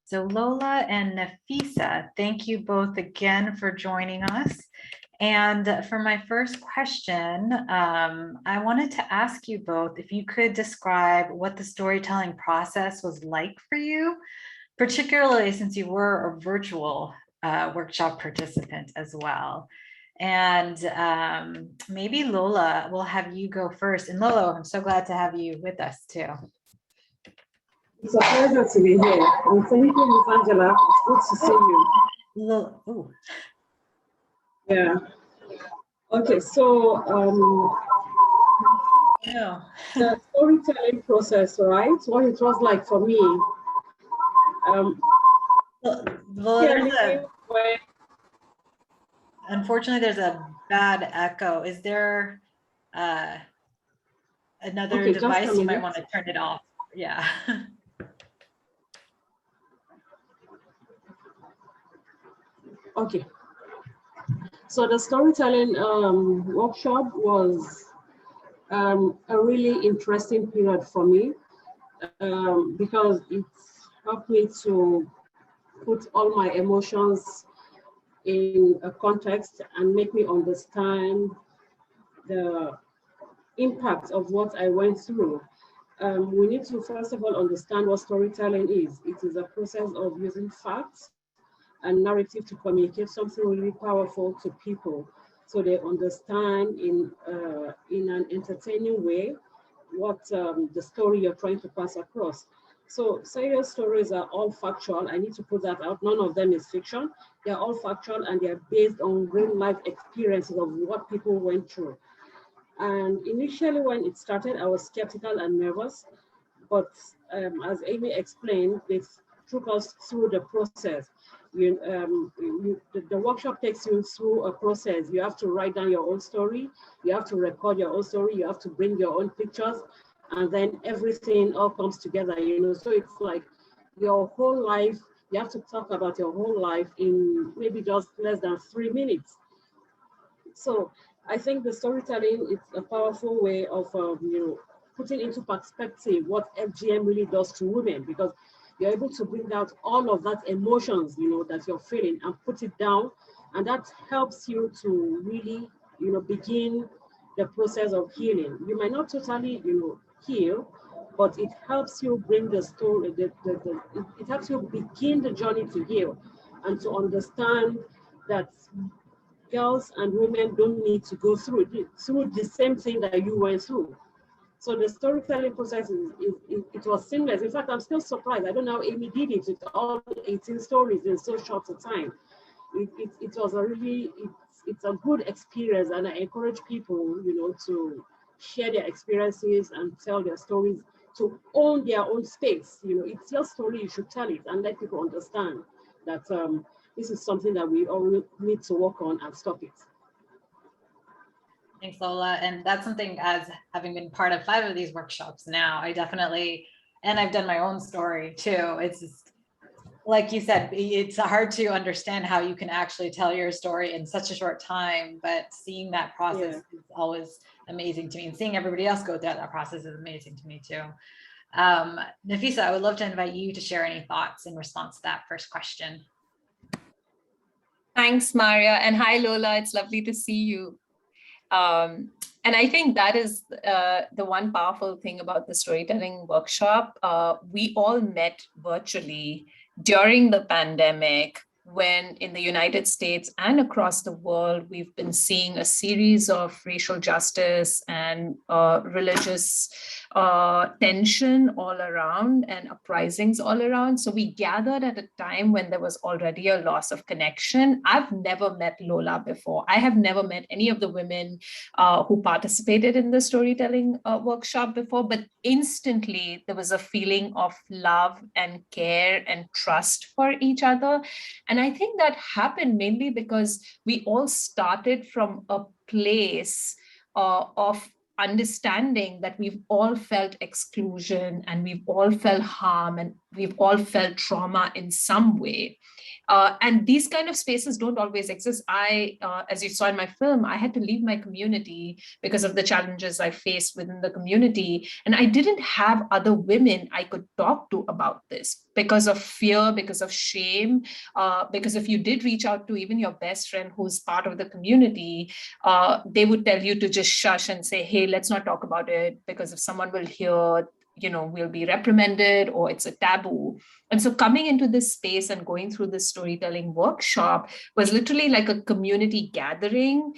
So Lola and Nafisa, thank you both again for joining us. And for my first question, I wanted to ask you both if you could describe what the storytelling process was like for you, particularly since you were a virtual workshop participant as well. And maybe Lola, we'll have you go first. And Lola, I'm so glad to have you with us too. It's a pleasure to be here. And thank you, Miss Angela. It's good to see you. Lola, ooh. Yeah. Okay, so No. the storytelling process, right? What it was like for me. Unfortunately, there's a bad echo. Is there another device? You might want to turn it off. Yeah. Okay. So the storytelling workshop was a really interesting period for me because it helped me to put all my emotions in a context and make me understand the impact of what I went through. We need to first of all understand what storytelling is. It is a process of using facts and narrative to communicate something really powerful to people, so they understand in an entertaining way what the story you're trying to pass across. So Sahiyo's stories are all factual. I need to put that out. None of them is fiction. They're all factual and they're based on real life experiences of what people went through. And initially when it started, I was skeptical and nervous, but as Amy explained, they took us through the process. The workshop takes you through a process. You have to write down your own story, you have to record your own story, you have to bring your own pictures, and then everything all comes together, So it's like your whole life, you have to talk about your whole life in maybe just less than 3 minutes. So I think the storytelling is a powerful way of putting into perspective what FGM really does to women, because you're able to bring out all of that emotions, that you're feeling and put it down. And that helps you to really, begin the process of healing. You might not totally, heal, but it helps you bring the story, it helps you begin the journey to heal and to understand that girls and women don't need to go through the same thing that you went through. So the storytelling process it was seamless. In fact, I'm still surprised. I don't know how Amy did it with all 18 stories in so short a time. It was a really, it's a good experience, and I encourage people, to share their experiences and tell their stories, to own their own space. It's your story, you should tell it and let people understand that this is something that we all need to work on and stop it. Thanks, Lola. And that's something, as having been part of 5 of these workshops now, I definitely, and I've done my own story too. It's just, like you said, it's hard to understand how you can actually tell your story in such a short time, but seeing that process is always amazing to me. And seeing everybody else go through that process is amazing to me too. Nafisa, I would love to invite you to share any thoughts in response to that first question. Thanks, Maria. And hi, Lola. It's lovely to see you. And I think that is the one powerful thing about the storytelling workshop. We all met virtually during the pandemic, when in the United States and across the world, we've been seeing a series of racial justice and religious tension all around and uprisings all around. So we gathered at a time when there was already a loss of connection. I've never met Lola before. I have never met any of the women who participated in the storytelling workshop before, but instantly there was a feeling of love and care and trust for each other. And I think that happened mainly because we all started from a place of understanding that we've all felt exclusion and we've all felt harm and we've all felt trauma in some way. And these kind of spaces don't always exist. As you saw in my film, I had to leave my community because of the challenges I faced within the community. And I didn't have other women I could talk to about this because of fear, because of shame, because if you did reach out to even your best friend who's part of the community, they would tell you to just shush and say, hey, let's not talk about it, because if someone will hear, we'll be reprimanded or it's a taboo. And so coming into this space and going through this storytelling workshop was literally like a community gathering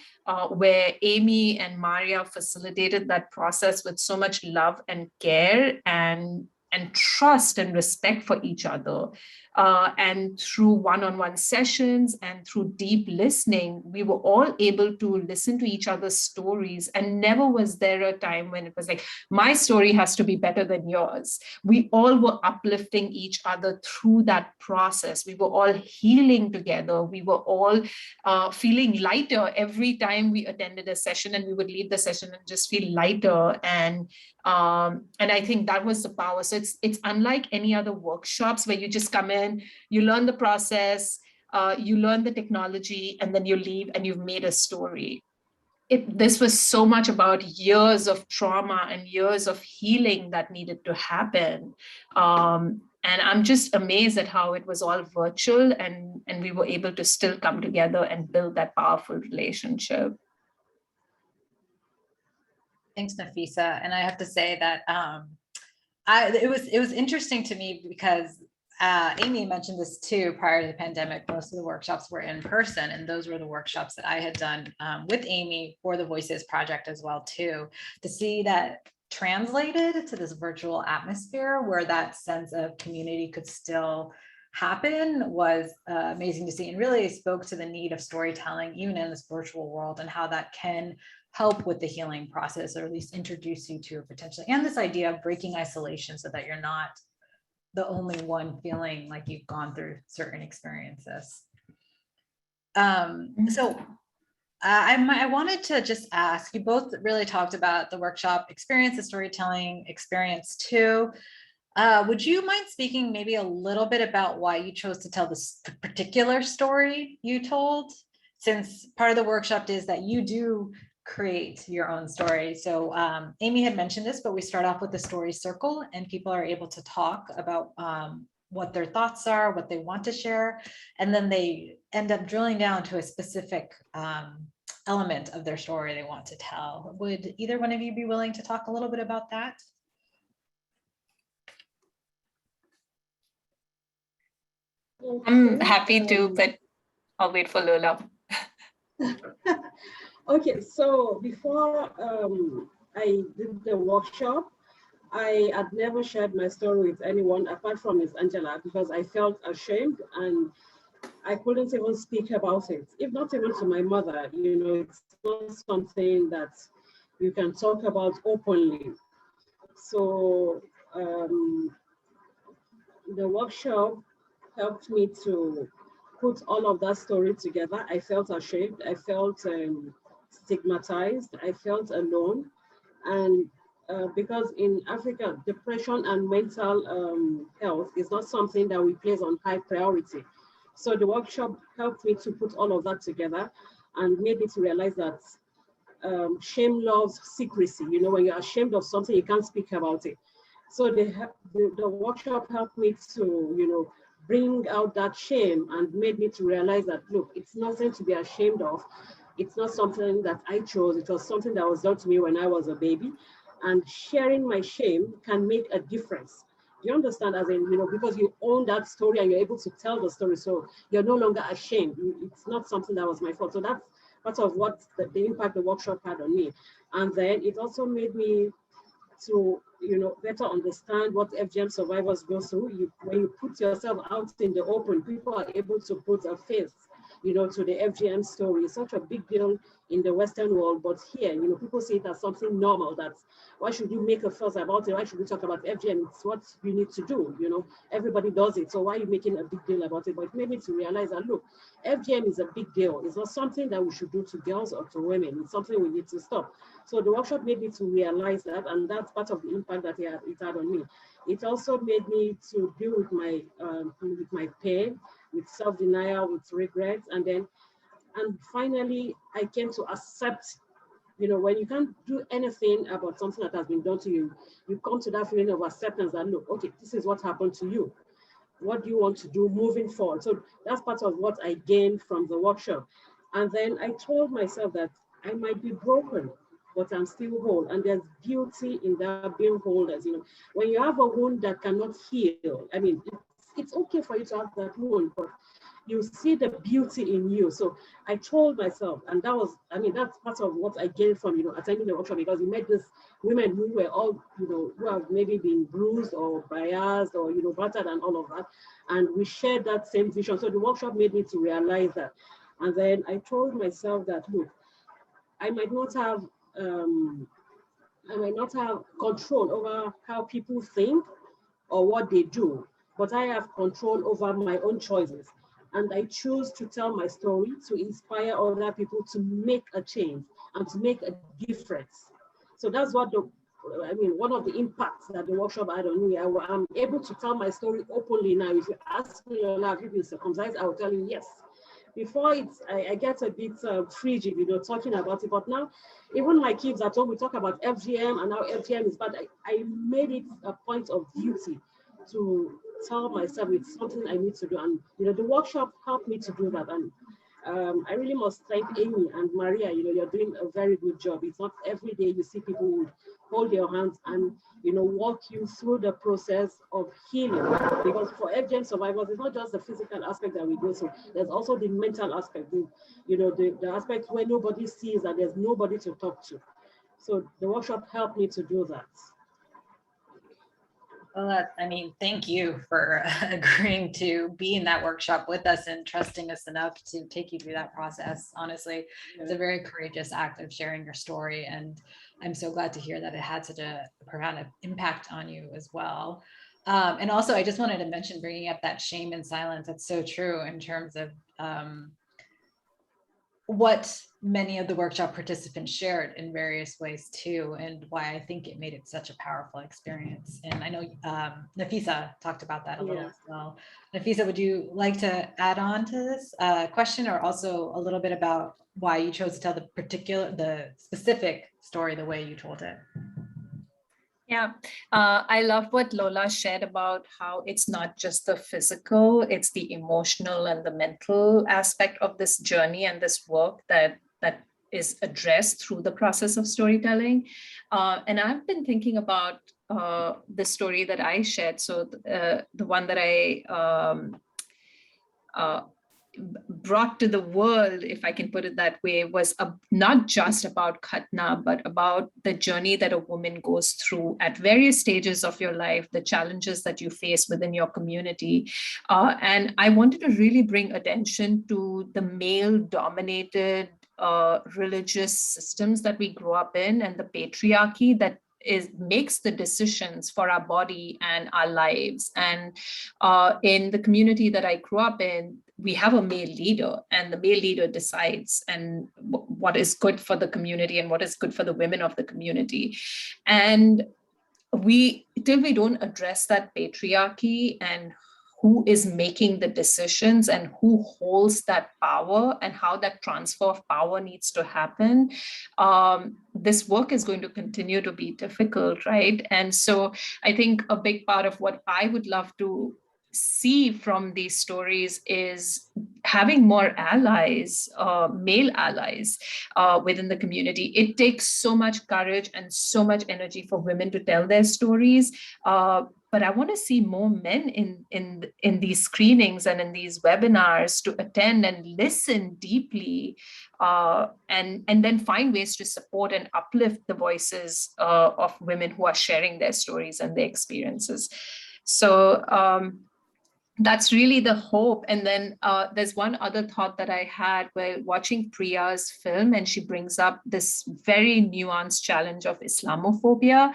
where Amy and Maria facilitated that process with so much love and care and trust and respect for each other. And through one-on-one sessions and through deep listening, we were all able to listen to each other's stories. And never was there a time when it was like, my story has to be better than yours. We all were uplifting each other through that process. We were all healing together. We were all feeling lighter every time we attended a session, and we would leave the session and just feel lighter. And I think that was the power. So it's unlike any other workshops where you just come in, you learn the process, you learn the technology, and then you leave and you've made a story. This was so much about years of trauma and years of healing that needed to happen. And I'm just amazed at how it was all virtual and we were able to still come together and build that powerful relationship. Thanks, Nafisa. And I have to say that it was interesting to me because Amy mentioned this too. Prior to the pandemic, most of the workshops were in person, and those were the workshops that I had done with Amy for the Voices Project as well too. To see that translated to this virtual atmosphere where that sense of community could still happen was amazing to see, and really spoke to the need of storytelling even in this virtual world and how that can help with the healing process, or at least introduce you to it potentially. And this idea of breaking isolation so that you're not the only one feeling like you've gone through certain experiences. So I wanted to just ask, you both really talked about the workshop experience, the storytelling experience too. Would you mind speaking maybe a little bit about why you chose to tell this particular story you told? Since part of the workshop is that you do create your own story. So Amy had mentioned this, but we start off with the story circle, and people are able to talk about what their thoughts are, what they want to share, and then they end up drilling down to a specific element of their story they want to tell. Would either one of you be willing to talk a little bit about that? I'm happy to, but I'll wait for Lola. Okay, so before I did the workshop, I had never shared my story with anyone apart from Miss Angela, because I felt ashamed and I couldn't even speak about it, if not even to my mother. It's not something that you can talk about openly. So the workshop helped me to put all of that story together. I felt ashamed. I felt stigmatized. I felt alone. And because in Africa, depression and mental health is not something that we place on high priority. So the workshop helped me to put all of that together and made me to realize that shame loves secrecy. When you're ashamed of something, you can't speak about it. So the workshop helped me to, bring out that shame and made me to realize that, look, it's nothing to be ashamed of. It's not something that I chose. It was something that was done to me when I was a baby. And sharing my shame can make a difference. You understand? As in, because you own that story and you're able to tell the story. So you're no longer ashamed. It's not something that was my fault. So that's part of what the impact the workshop had on me. And then it also made me to better understand what FGM survivors go through. When you put yourself out in the open, people are able to put a face to the FGM story. It's such a big deal in the Western world, but here, people see it as something normal. That's why should you make a fuss about it? Why should we talk about FGM? It's what you need to do. Everybody does it. So why are you making a big deal about it? But it made me to realize that, look, FGM is a big deal. It's not something that we should do to girls or to women. It's something we need to stop. So the workshop made me to realize that, and that's part of the impact that it had on me. It also made me to deal with my pain, with self-denial, with regrets, and finally I came to accept. When you can't do anything about something that has been done to you, you come to that feeling of acceptance that, look, okay, this is what happened to you. What do you want to do moving forward? So that's part of what I gained from the workshop. And then I told myself that I might be broken. but I'm still whole. And there's beauty in that being wholeness. When you have a wound that cannot heal, I mean, it's okay for you to have that wound, but you see the beauty in you. So I told myself, and that's part of what I gained from, attending the workshop, because we met these women who were all, who have maybe been bruised or biased or, battered and all of that. And we shared that same vision. So the workshop made me to realize that. And then I told myself that, look, I might not have control over how people think or what they do, but I have control over my own choices. And I choose to tell my story to inspire other people to make a change and to make a difference. So that's what one of the impacts that the workshop had on me. I'm able to tell my story openly now. If you ask me, have you been circumcised? I will tell you yes. Before I get a bit frigid, talking about it. But now, even my kids at home, we talk about FGM and how FGM is bad. I made it a point of duty to tell myself it's something I need to do. And, the workshop helped me to do that. And I really must thank Amy and Maria. You're doing a very good job. It's not every day you see people who hold your hands and, walk you through the process of healing. Because for FGM survivors, it's not just the physical aspect that we go through. There's also the mental aspect, the aspect where nobody sees and there's nobody to talk to. So the workshop helped me to do that. Well, thank you for agreeing to be in that workshop with us and trusting us enough to take you through that process. Honestly, it's a very courageous act of sharing your story. And I'm so glad to hear that it had such a profound impact on you as well. And also, I just wanted to mention, bringing up that shame and silence, that's so true in terms of what many of the workshop participants shared in various ways too, and why I think it made it such a powerful experience. And I know Nafisa talked about that a little as well. Nafisa, would you like to add on to this question, or also a little bit about why you chose to tell the specific story the way you told it? Yeah, I love what Lola shared about how it's not just the physical, it's the emotional and the mental aspect of this journey and this work that is addressed through the process of storytelling. And I've been thinking about the story that I shared. So the one that I brought to the world, if I can put it that way, was not just about Khatna, but about the journey that a woman goes through at various stages of your life, the challenges that you face within your community. And I wanted to really bring attention to the male-dominated religious systems that we grew up in, and the patriarchy that makes the decisions for our body and our lives. And in the community that I grew up in, we have a male leader, and the male leader decides and what is good for the community and what is good for the women of the community. And till we don't address that patriarchy and who is making the decisions and who holds that power and how that transfer of power needs to happen, this work is going to continue to be difficult, right? And so I think a big part of what I would love to see from these stories is having more allies, male allies within the community. It takes so much courage and so much energy for women to tell their stories. But I want to see more men in these screenings and in these webinars to attend and listen deeply, and then find ways to support and uplift the voices of women who are sharing their stories and their experiences. So that's really the hope. And then there's one other thought that I had while watching Priya's film, and she brings up this very nuanced challenge of Islamophobia.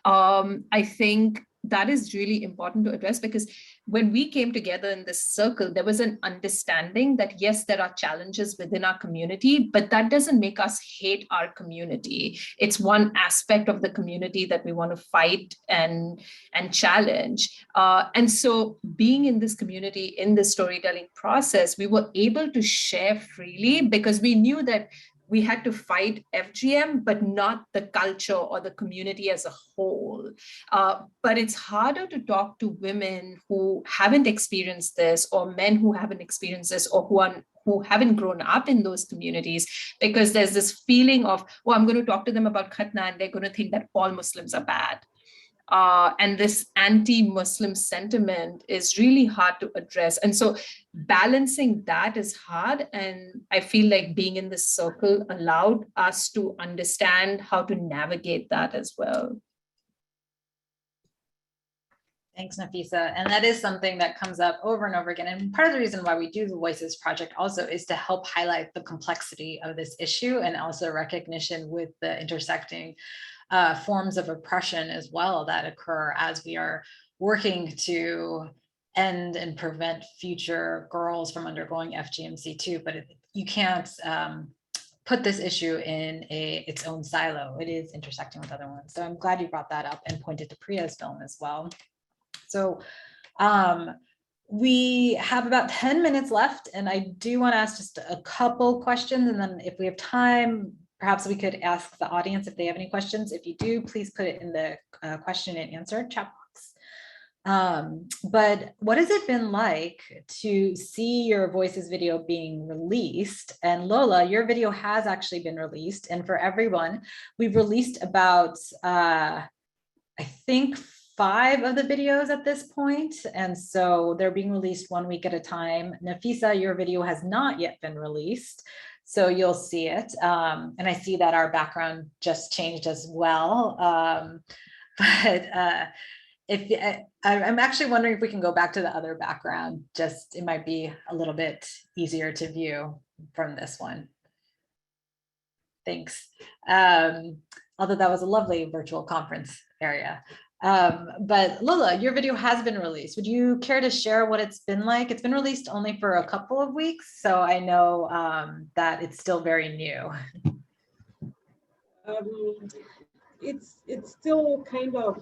I think that is really important to address, because when we came together in this circle, there was an understanding that yes, there are challenges within our community, but that doesn't make us hate our community. It's one aspect of the community that we want to fight and challenge. And so being in this community, in the storytelling process, we were able to share freely because we knew that we had to fight FGM, but not the culture or the community as a whole. But it's harder to talk to women who haven't experienced this, or men who haven't experienced this, or who haven't grown up in those communities, because there's this feeling of, oh, I'm going to talk to them about Khatna and they're going to think that all Muslims are bad. And this anti-Muslim sentiment is really hard to address. And so balancing that is hard. And I feel like being in this circle allowed us to understand how to navigate that as well. Thanks, Nafisa. And that is something that comes up over and over again. And part of the reason why we do the Voices Project also is to help highlight the complexity of this issue, and also recognition with the intersecting forms of oppression as well that occur as we are working to end and prevent future girls from undergoing FGMC2. But you can't put this issue in its own silo. It is intersecting with other ones. So I'm glad you brought that up and pointed to Priya's film as well. So we have about 10 minutes left, and I do want to ask just a couple questions, and then if we have time, perhaps we could ask the audience if they have any questions. If you do, please put it in the question and answer chat box. But what has it been like to see your Voices video being released? And Lola, your video has actually been released, and for everyone, we've released about, I think, 5 of the videos at this point, and so they're being released 1 week at a time. Nafisa, your video has not yet been released, so you'll see it. And I see that our background just changed as well. But I'm actually wondering if we can go back to the other background. Just, it might be a little bit easier to view from this one. Thanks. Although that was a lovely virtual conference area. But Lola, your video has been released. Would you care to share what it's been like? It's been released only for a couple of weeks, so I know that it's still very new. It's still kind of,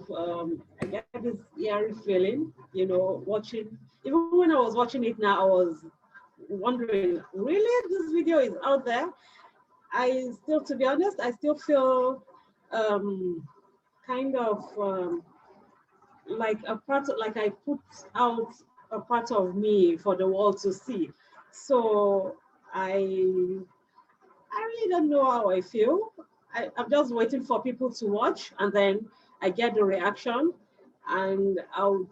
I get this eerie feeling, you know, watching. Even when I was watching it now, I was wondering, really, this video is out there? I still, to be honest, I still feel kind of like a part of, like I put out a part of me for the world to see. So I really don't know how I feel. I'm just waiting for people to watch, and then I get the reaction, and I'll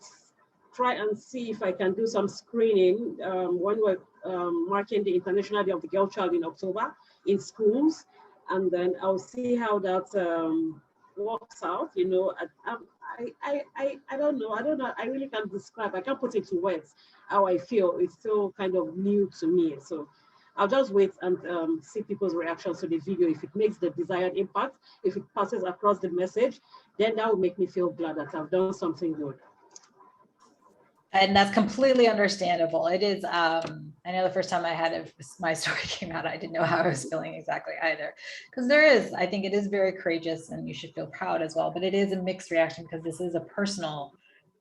try and see if I can do some screening when we're marking the International Day of the Girl Child in October in schools, and then I'll see how that works out. You know, I don't know. I really can't describe. I can't put into words how I feel. It's still kind of new to me. So I'll just wait and see people's reactions to the video. If it makes the desired impact, if it passes across the message, then that will make me feel glad that I've done something good. And that's completely understandable. It is, I know the first time I had my story came out, I didn't know how I was feeling exactly either. Because there is, I think it is very courageous, and you should feel proud as well, but it is a mixed reaction because this is a personal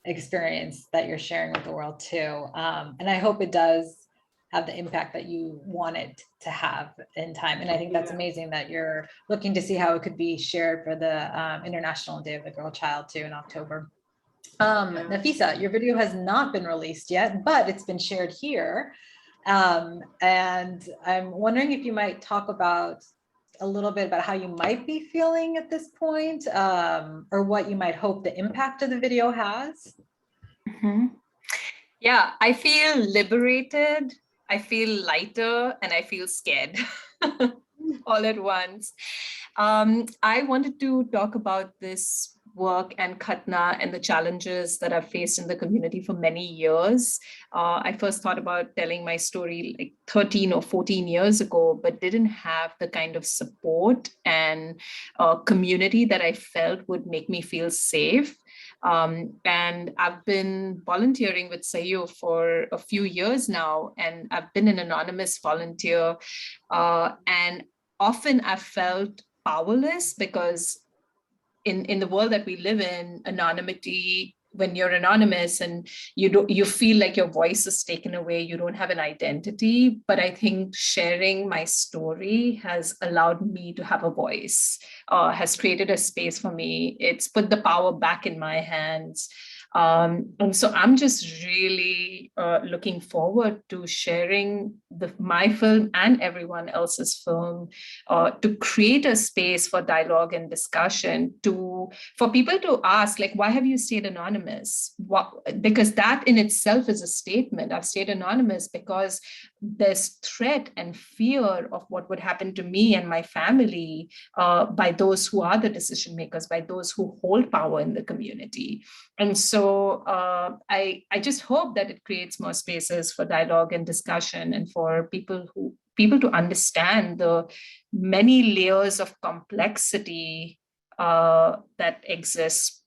experience that you're sharing with the world too. And I hope it does have the impact that you want it to have in time. And I think that's amazing that you're looking to see how it could be shared for the International Day of the Girl Child too in October. Nafisa, your video has not been released yet, but it's been shared here. And I'm wondering if you might talk about a little bit about how you might be feeling at this point, or what you might hope the impact of the video has. Mm-hmm. Yeah, I feel liberated, I feel lighter, and I feel scared all at once. I wanted to talk about this work and Khatna and the challenges that I've faced in the community for many years. I first thought about telling my story like 13 or 14 years ago, but didn't have the kind of support and community that I felt would make me feel safe. And I've been volunteering with Sahiyo for a few years now, and I've been an anonymous volunteer. And often I've felt powerless because in the world that we live in, anonymity, when you're anonymous and you feel like your voice is taken away, you don't have an identity. But I think sharing my story has allowed me to have a voice, has created a space for me. It's put the power back in my hands. And so I'm just really looking forward to sharing my film and everyone else's film to create a space for dialogue and discussion, for people to ask, like, why have you stayed anonymous? Because that in itself is a statement. I've stayed anonymous because there's threat and fear of what would happen to me and my family by those who are the decision makers, by those who hold power in the community. And so I just hope that it creates more spaces for dialogue and discussion, and for people to understand the many layers of complexity that exists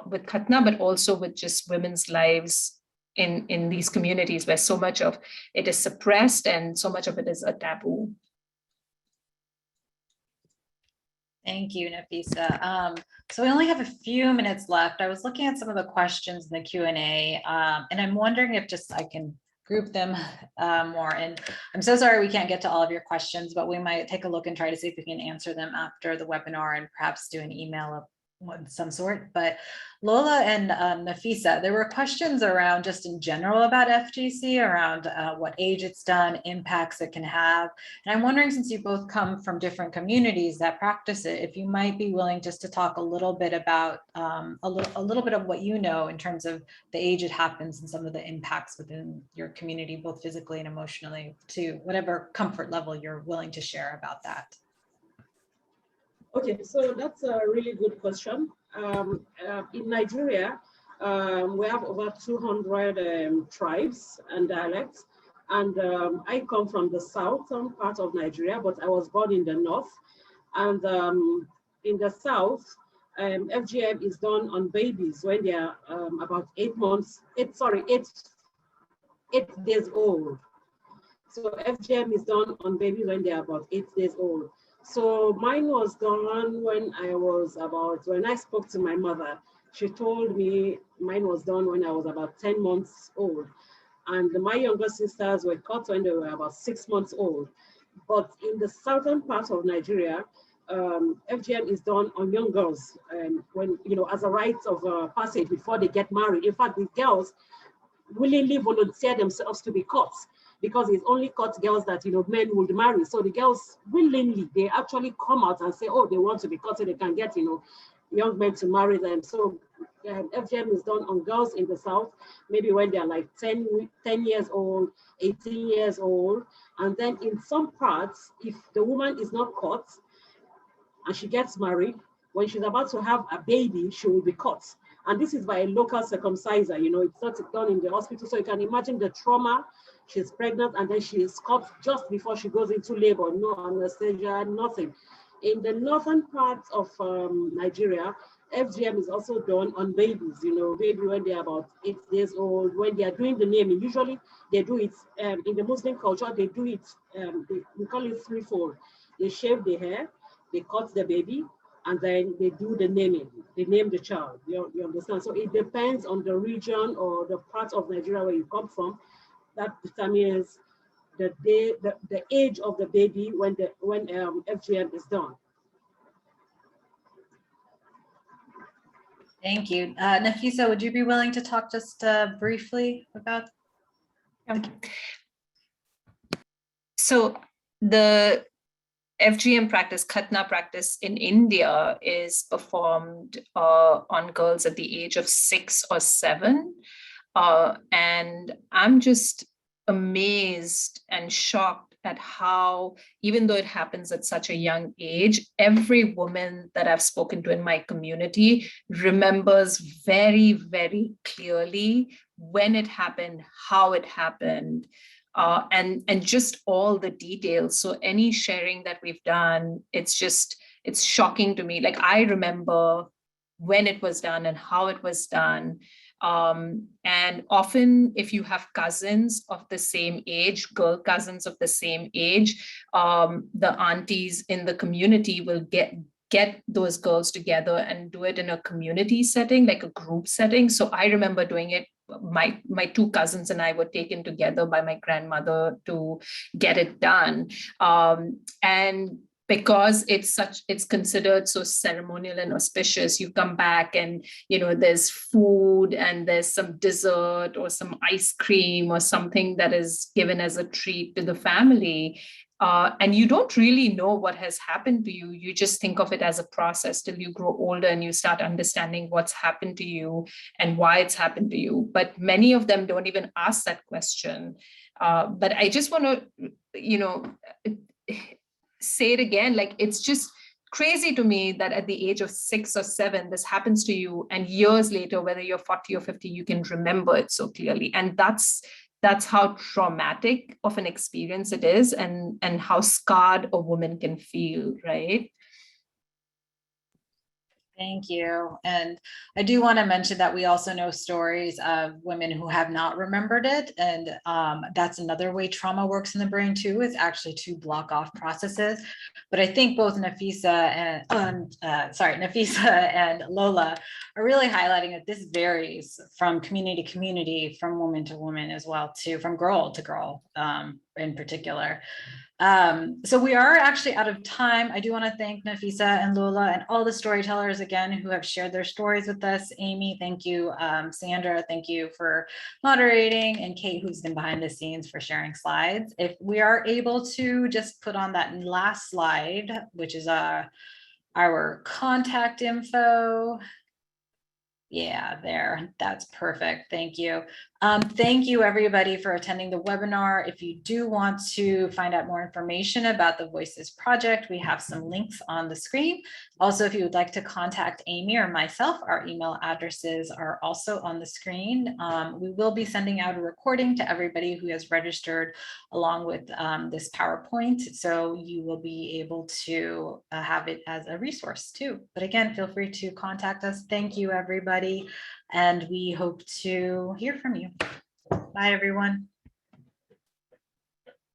with Khatna, but also with just women's lives in these communities where so much of it is suppressed and so much of it is a taboo. Thank you, Nafisa. So we only have a few minutes left. I was looking at some of the questions in the Q&A, and I'm wondering if I can group them more. And I'm so sorry we can't get to all of your questions, but we might take a look and try to see if we can answer them after the webinar and perhaps do an email of some sort. But Lola and Nafisa, there were questions around just in general about FGC, around what age it's done, impacts it can have. And I'm wondering, since you both come from different communities that practice it, if you might be willing just to talk a little bit about a little bit of what you know in terms of the age it happens and some of the impacts within your community, both physically and emotionally, to whatever comfort level you're willing to share about that. Okay, so that's a really good question. In Nigeria, we have over 200 tribes and dialects. And I come from the southern part of Nigeria, but I was born in the north. And in the south, FGM is done on babies when they are about 8 days old. So FGM is done on babies when they are about 8 days old. So mine was done when I spoke to my mother, she told me mine was done when I was about 10 months old. And my younger sisters were cut when they were about 6 months old. But in the southern part of Nigeria, FGM is done on young girls when, as a rite of passage before they get married. In fact, the girls willingly volunteer themselves to be cut, because it's only cut girls that men would marry. So the girls willingly, they actually come out and say, oh, they want to be cut so they can get young men to marry them. So FGM is done on girls in the south, maybe when they're like 10 years old, 18 years old. And then in some parts, if the woman is not cut and she gets married, when she's about to have a baby, she will be cut. And this is by a local circumciser, it's not done in the hospital. So you can imagine the trauma. She's pregnant and then she is cut just before she goes into labor, no anesthesia, nothing. In the northern parts of Nigeria, FGM is also done on babies, baby when they're about 8 days old, when they are doing the naming. Usually they do it, in the Muslim culture, they do it, we call it threefold. They shave the hair, they cut the baby, and then they do the naming. They name the child, you understand? So it depends on the region or the part of Nigeria where you come from. That determines the age of the baby when FGM is done. Thank you. Nafisa, would you be willing to talk just briefly about? So the FGM practice, Khatna practice in India, is performed on girls at the age of 6 or 7. And I'm just amazed and shocked at how, even though it happens at such a young age, every woman that I've spoken to in my community remembers very, very clearly when it happened, how it happened, and just all the details. So any sharing that we've done, it's shocking to me. Like, I remember when it was done and how it was done. And often if you have cousins of the same age, girl cousins of the same age, the aunties in the community will get those girls together and do it in a community setting, like a group setting. So I remember doing it. My 2 cousins and I were taken together by my grandmother to get it done. And because it's considered so ceremonial and auspicious, you come back and, there's food and there's some dessert or some ice cream or something that is given as a treat to the family. And you don't really know what has happened to you. You just think of it as a process till you grow older and you start understanding what's happened to you and why it's happened to you. But many of them don't even ask that question. But I just want to, say it again, like, it's just crazy to me that at the age of 6 or 7, this happens to you, and years later, whether you're 40 or 50, you can remember it so clearly. And that's how traumatic of an experience it is, and how scarred a woman can feel, right? Thank you. And I do want to mention that we also know stories of women who have not remembered it. And that's another way trauma works in the brain too, is actually to block off processes. But I think both Nafisa and Lola are really highlighting that this varies from community to community, from woman to woman as well too, from girl to girl in particular. So we are actually out of time. I do want to thank Nafisa and Lola and all the storytellers again who have shared their stories with us. Amy, thank you. Sandra, thank you for moderating, and Kate, who's been behind the scenes, for sharing slides. If we are able to just put on that last slide, which is our contact info. Yeah, there, that's perfect. Thank you. Thank you everybody for attending the webinar. If you do want to find out more information about the Voices Project, we have some links on the screen. Also, if you would like to contact Amy or myself, our email addresses are also on the screen. We will be sending out a recording to everybody who has registered along with this PowerPoint. So you will be able to have it as a resource too. But again, feel free to contact us. Thank you, everybody. And we hope to hear from you. Bye, everyone.